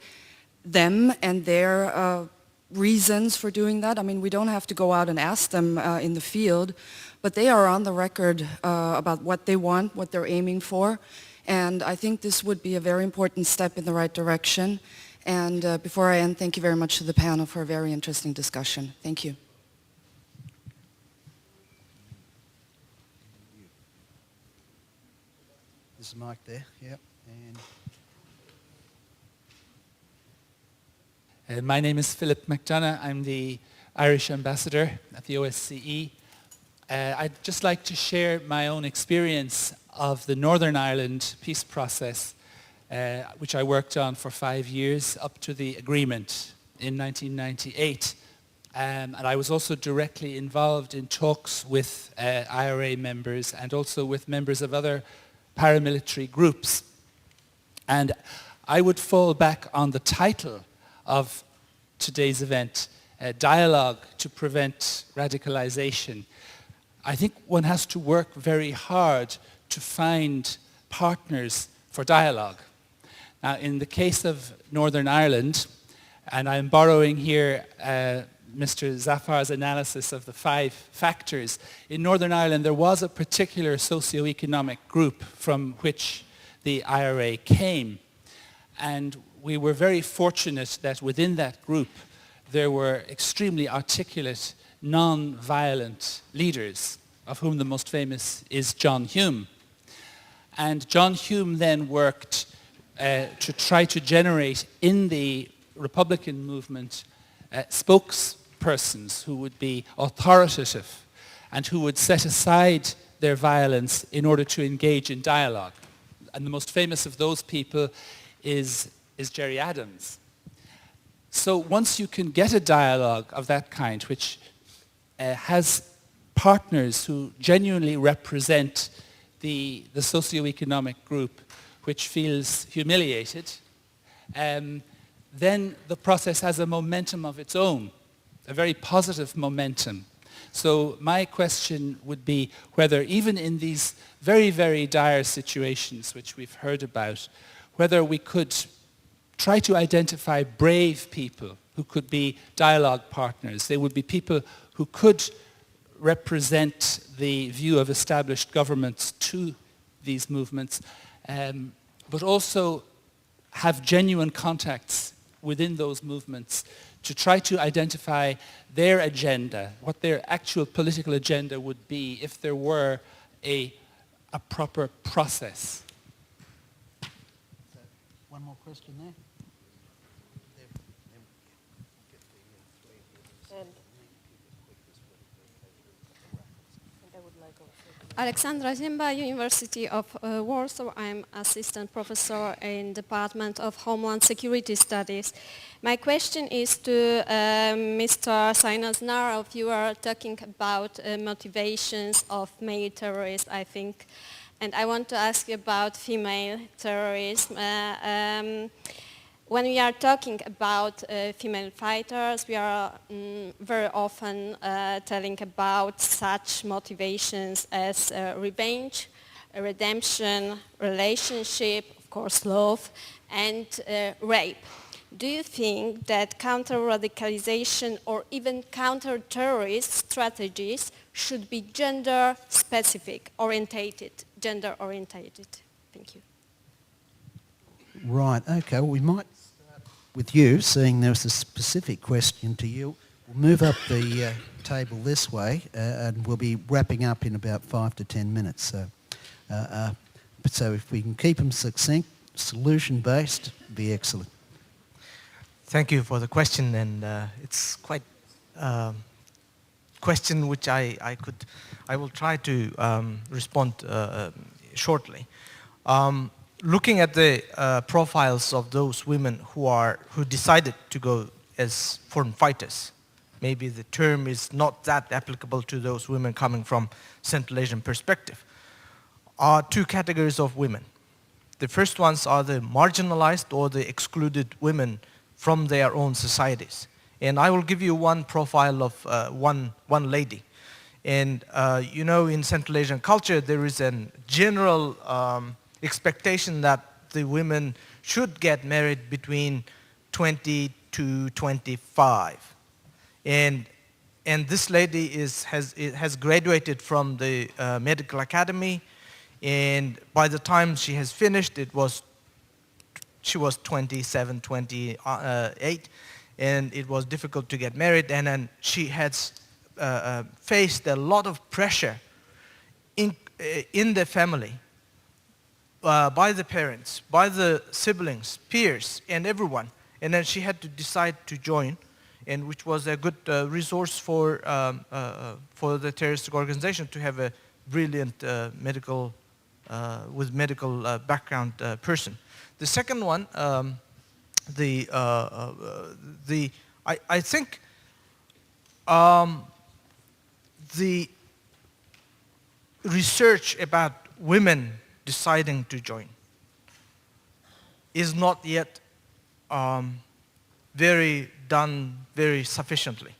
them and their reasons for doing that? I mean, we don't have to go out and ask them in the field, but they are on the record about what they want, what they're aiming for. And I think this would be a very important step in the right direction. And before I end, thank you very much to the panel for a very interesting discussion. Thank you. There's a mic there, yep. And my name is Philip McDonough. I'm the Irish ambassador at the OSCE. I'd just like to share my own experience of the Northern Ireland peace process, which I worked on for 5 years up to the agreement in 1998. And I was also directly involved in talks with IRA members and also with members of other paramilitary groups. And I would fall back on the title of today's event, Dialogue to Prevent Radicalization. I think one has to work very hard to find partners for dialogue. Now, in the case of Northern Ireland, and I'm borrowing here Mr. Zafar's analysis of the 5 factors, in Northern Ireland there was a particular socio-economic group from which the IRA came. And we were very fortunate that within that group there were extremely articulate, non-violent leaders, of whom the most famous is John Hume. And John Hume then worked to try to generate in the Republican movement spokespersons who would be authoritative and who would set aside their violence in order to engage in dialogue. And the most famous of those people is Gerry Adams. So once you can get a dialogue of that kind, which has partners who genuinely represent the socio-economic group which feels humiliated, then the process has a momentum of its own, a very positive momentum. So my question would be whether even in these very, very dire situations which we've heard about, whether we could try to identify brave people who could be dialogue partners. They would be people who could represent the view of established governments to these movements, but also have genuine contacts within those movements to try to identify their agenda, what their actual political agenda would be if there were a proper process. One more question there. Alexandra Zimba, University of Warsaw. I'm assistant professor in Department of Homeland Security Studies. My question is to Mr. Sajnosnarov. You are talking about motivations of male terrorists, I think, and I want to ask you about female terrorism. When we are talking about female fighters, we are very often telling about such motivations as revenge, redemption, relationship, of course love, and rape. Do you think that counter-radicalization or even counter-terrorist strategies should be gender-specific, gender-orientated? Thank you. Right, okay, well, we might start with you, seeing there's a specific question to you. We'll move up the table this way, and we'll be wrapping up in about 5 to 10 minutes. So if we can keep them succinct, solution-based, be excellent. Thank you for the question, and it's quite question which I will try to respond shortly. Looking at the profiles of those women who decided to go as foreign fighters, maybe the term is not that applicable to those women coming from Central Asian perspective, are two categories of women. The first ones are the marginalized or the excluded women from their own societies. And I will give you one profile of one lady. And you know, in Central Asian culture, there is a general expectation that the women should get married between 20 to 25. And this lady has graduated from the medical academy, and by the time she has finished, she was 27, 28, and it was difficult to get married, and then she has faced a lot of pressure in the family, by the parents, by the siblings, peers, and everyone. And then she had to decide to join, and which was a good resource for the terroristic organization to have a brilliant medical background person. The second one, I think the research about women deciding to join is not yet done very sufficiently.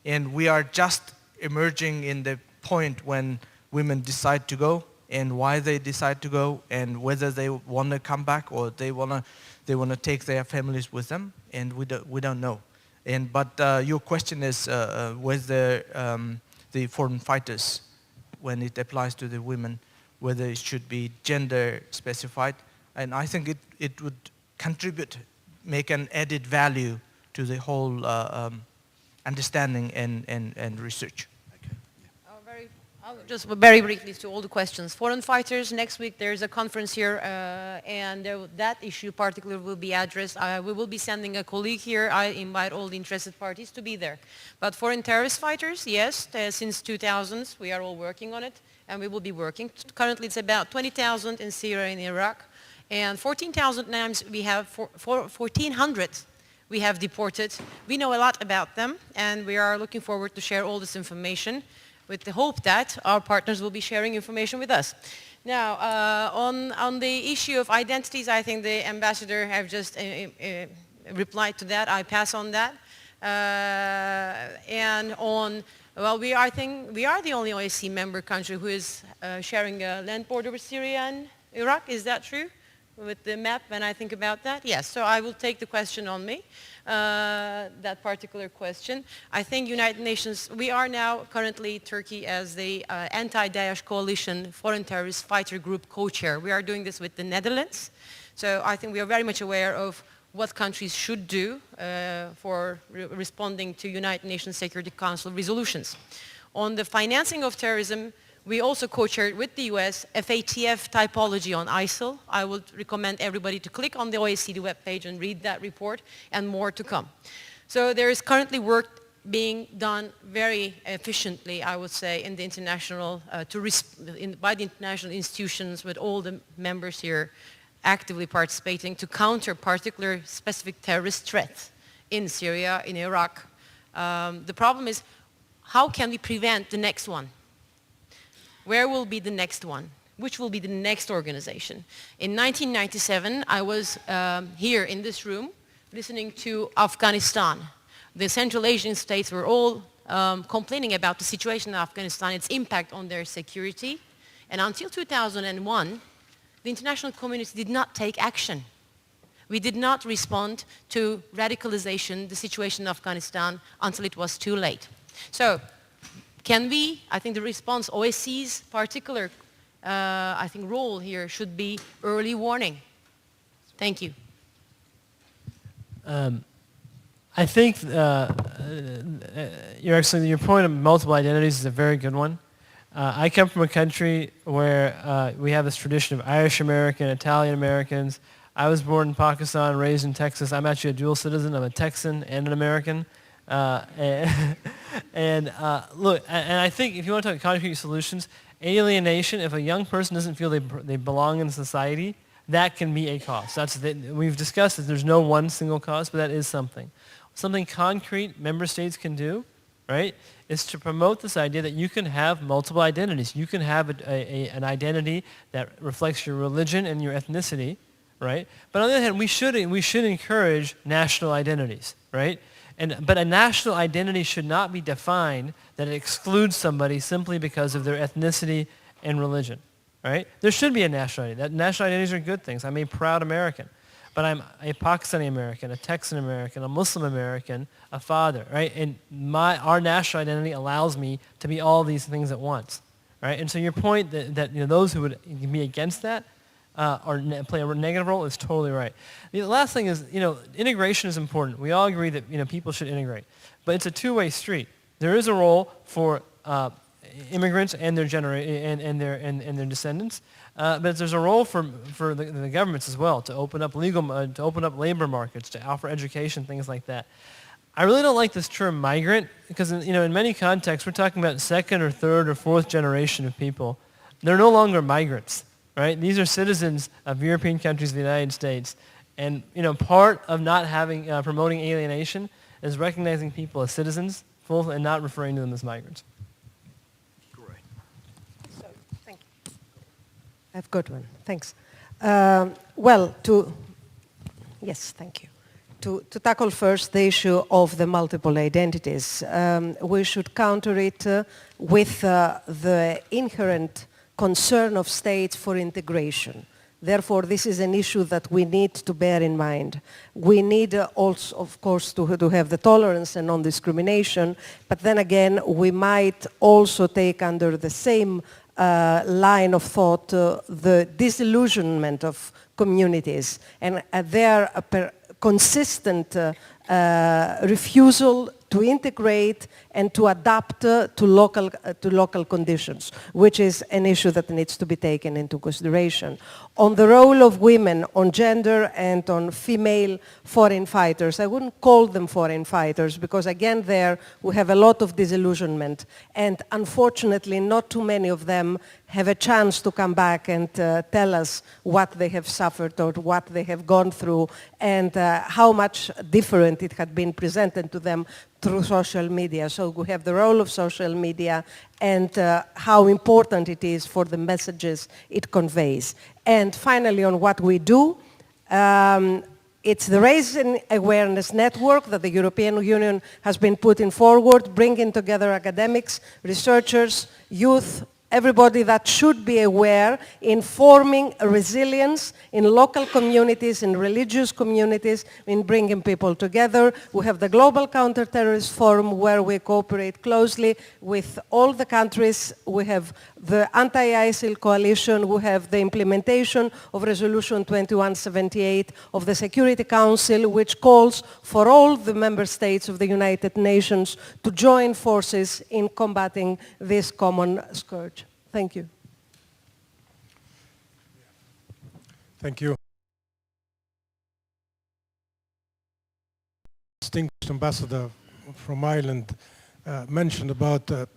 And we are just emerging in the point when women decide to go and why they decide to go and whether they want to come back or they want to take their families with them, and we don't know. But your question is whether the foreign fighters, when it applies to the women, whether it should be gender specified, and I think it would contribute, make an added value to the whole understanding and research. Just very briefly to all the questions. Foreign fighters, next week there's a conference here, and that issue particularly will be addressed. We will be sending a colleague here. I invite all the interested parties to be there. But foreign terrorist fighters, yes, since 2000s we are all working on it, and we will be working. Currently it's about 20,000 in Syria and Iraq, and 14,000 names we have, 1,400 we have deported. We know a lot about them, and we are looking forward to share all this information with the hope that our partners will be sharing information with us. Now, on the issue of identities, I think the ambassador have just replied to that. I pass on that. And on Well, I think we are the only OSCE member country who is sharing a land border with Syria and Iraq. Is that true? With the map, when I think about that? Yes, so I will take the question on me, that particular question. I think United Nations, we are now currently Turkey as the anti-Daesh coalition foreign terrorist fighter group co-chair. We are doing this with the Netherlands. So I think we are very much aware of what countries should do for responding to United Nations Security Council resolutions. On the financing of terrorism, we also co-chaired with the US FATF typology on ISIL. I would recommend everybody to click on the OECD webpage and read that report, and more to come. So there is currently work being done very efficiently, I would say, in the international, by the international institutions, with all the members here actively participating to counter particular specific terrorist threats in Syria, in Iraq. The problem is, how can we prevent the next one? Where will be the next one? Which will be the next organization? In 1997, I was here in this room listening to Afghanistan. The Central Asian states were all complaining about the situation in Afghanistan, its impact on their security. And until 2001, the international community did not take action. We did not respond to radicalization, the situation in Afghanistan, until it was too late. So, can we, I think the response, OSCE's particular, I think, role here should be early warning. Thank you. I think, Your Excellency, your point of multiple identities is a very good one. I come from a country where we have this tradition of Irish American, Italian Americans. I was born in Pakistan, raised in Texas. I'm actually a dual citizen. I'm a Texan and an American. Look, and I think if you want to talk concrete solutions, alienation, if a young person doesn't feel they belong in society, that can be a cause. We've discussed that there's no one single cause, but that is something. Something concrete member states can do, right, is to promote this idea that you can have multiple identities. You can have an identity that reflects your religion and your ethnicity, right? But on the other hand, we should encourage national identities, right? But a national identity should not be defined that it excludes somebody simply because of their ethnicity and religion, right? There should be a national identity. National identities are good things. I'm a proud American. But I'm a Pakistani American, a Texan American, a Muslim American, a father, right? And our national identity allows me to be all these things at once, right? And so your point that those who would be against that or play a negative role is totally right. The last thing is, integration is important. We all agree that people should integrate, but it's a two-way street. There is a role for immigrants and their and their descendants. But there's a role for the governments as well to open up labor markets, to offer education, things like that. I really don't like this term migrant because in many contexts we're talking about second or third or fourth generation of people. They're no longer migrants, right? These are citizens of European countries, the United States, and part of not having promoting alienation is recognizing people as citizens, and not referring to them as migrants. I've got one. Thanks. Yes, thank you. To tackle first the issue of the multiple identities, we should counter it with the inherent concern of states for integration. Therefore, this is an issue that we need to bear in mind. We need also, of course, to have the tolerance and non-discrimination, but then again, we might also take under the same line of thought the disillusionment of communities and their consistent refusal to integrate and to adapt to local conditions, which is an issue that needs to be taken into consideration. On the role of women, on gender and on female foreign fighters, I wouldn't call them foreign fighters because again there we have a lot of disillusionment and unfortunately not too many of them have a chance to come back and tell us what they have suffered or what they have gone through and how much different it had been presented to them through social media. So we have the role of social media and how important it is for the messages it conveys. And finally, on what we do, It's the Raising Awareness Network that the European Union has been putting forward, bringing together academics, researchers, youth, everybody that should be aware in forming resilience in local communities, in religious communities, in bringing people together. We have the Global Counterterrorist Forum where we cooperate closely with all the countries. We have the Anti-ISIL Coalition. We have the implementation of Resolution 2178 of the Security Council, which calls for all the member states of the United Nations to join forces in combating this common scourge. Thank you. Thank you. Distinguished ambassador from Ireland mentioned about the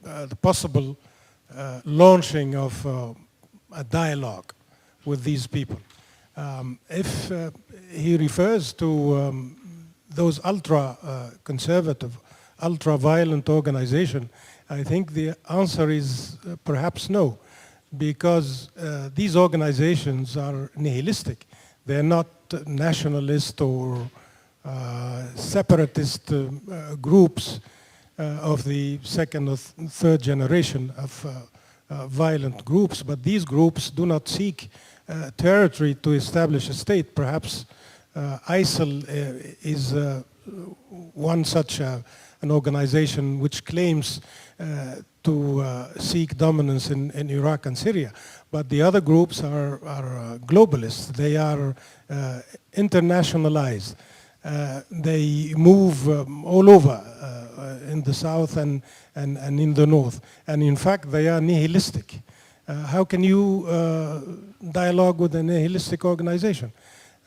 possible launching of a dialogue with these people. If he refers to those ultra-conservative, ultra-violent organizations, I think the answer is perhaps no, because these organizations are nihilistic. They're not nationalist or separatist groups of the second or third generation of violent groups, but these groups do not seek territory to establish a state. Perhaps ISIL is one such an organization which claims to seek dominance in Iraq and Syria. But the other groups are globalists. They are internationalized. They move all over in the south and in the north. And in fact, they are nihilistic. How can you dialogue with a nihilistic organization?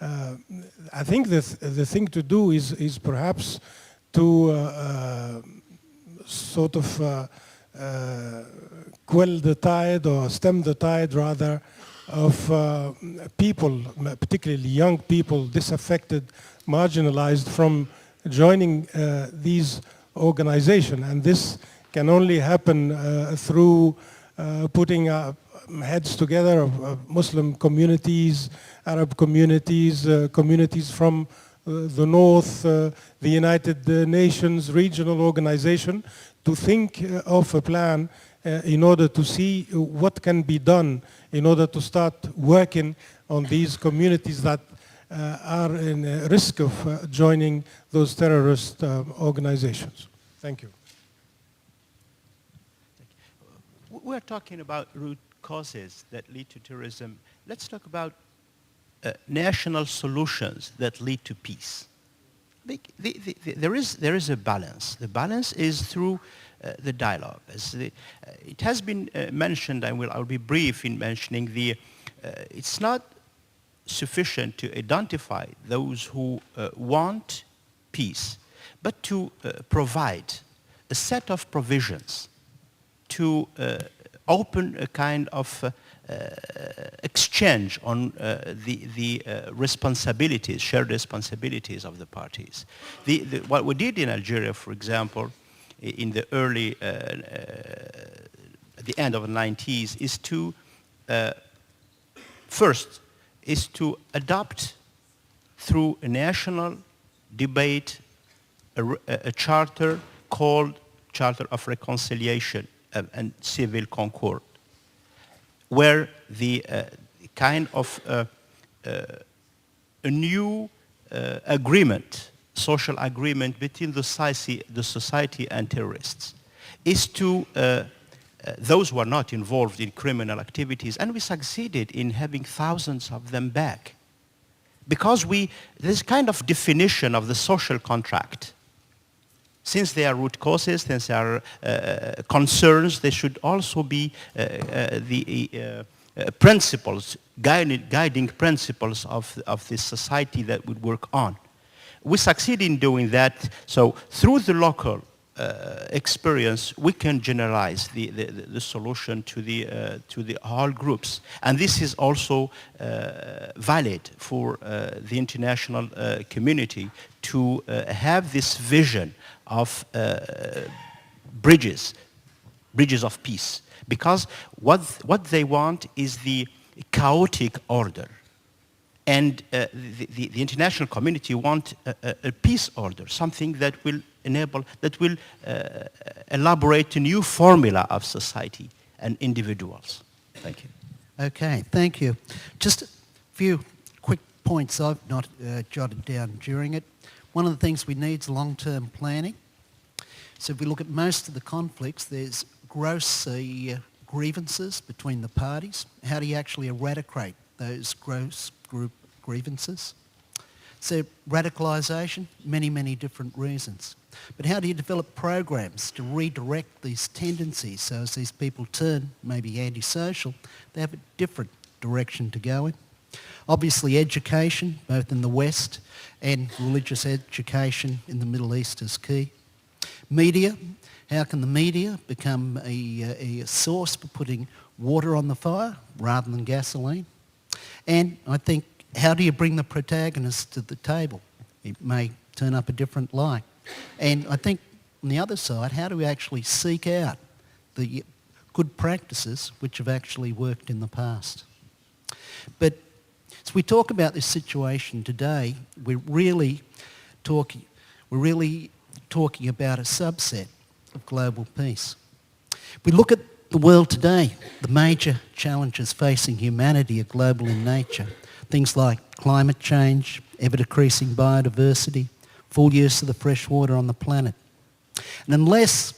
I think the thing to do is perhaps to sort of quell the tide or stem the tide rather of people, particularly young people, disaffected, marginalized from joining these organizations. And this can only happen through putting heads together of Muslim communities, Arab communities, communities from the North, the United Nations regional organization, to think of a plan in order to see what can be done in order to start working on these communities that are in risk of joining those terrorist organizations. Thank you. We're talking about root causes that lead to terrorism. Let's talk about national solutions that lead to peace. There is a balance. The balance is through the dialogue. It has been mentioned, I'll be brief in mentioning it's not sufficient to identify those who want peace, but to provide a set of provisions to open a kind of exchange on the responsibilities, shared responsibilities of the parties. What we did in Algeria, for example, in the early, at the end of the 90s, is to, first, is to adopt through a national debate a charter called Charter of Reconciliation and Civil Concord, where the kind of a new agreement, social agreement between the society and terrorists, is to those who are not involved in criminal activities, and we succeeded in having thousands of them back. Because this kind of definition of the social contract, since they are root causes, since they are concerns, they should also be the principles, guiding principles of this society that would work on. We succeed in doing that, so through the local experience, we can generalize the solution to the whole groups. And this is also valid for the international community to have this vision of bridges of peace. Because what they want is the chaotic order. and the international community want a peace order, something that will enable, that will elaborate a new formula of society and individuals. Thank you. Okay, thank you. Just a few quick points I've not jotted down during it. One of the things we need is long-term planning. So if we look at most of the conflicts, there's gross grievances between the parties. How do you actually eradicate those gross grievances? So radicalisation, many different reasons. But how do you develop programs to redirect these tendencies so as these people turn maybe antisocial, they have a different direction to go in? Obviously education, both in the West and religious education in the Middle East is key. Media, how can the media become a source for putting water on the fire rather than gasoline? And I think, how do you bring the protagonists to the table? It may turn up a different light. And I think on the other side, how do we actually seek out the good practices which have actually worked in the past? But as we talk about this situation today, we're really talking about a subset of global peace. If we look at the world today, the major challenges facing humanity are global in nature. Things like climate change, ever-decreasing biodiversity, full use of the fresh water on the planet. And unless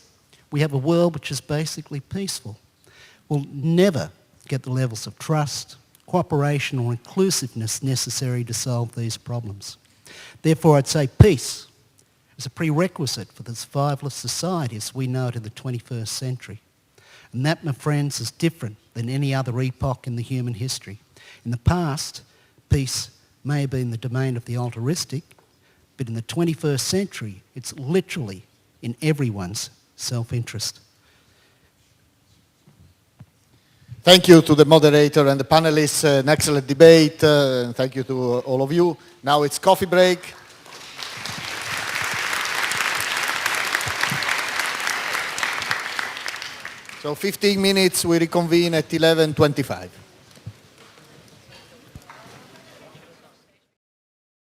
we have a world which is basically peaceful, we'll never get the levels of trust, cooperation or inclusiveness necessary to solve these problems. Therefore, I'd say peace is a prerequisite for the survival of society as we know it in the 21st century. And that, my friends, is different than any other epoch in the human history. In the past, peace may have been the domain of the altruistic, but in the 21st century, it's literally in everyone's self-interest. Thank you to the moderator and the panelists. An excellent debate. Thank you to all of you. Now it's coffee break. So 15 minutes, we reconvene at 11:25.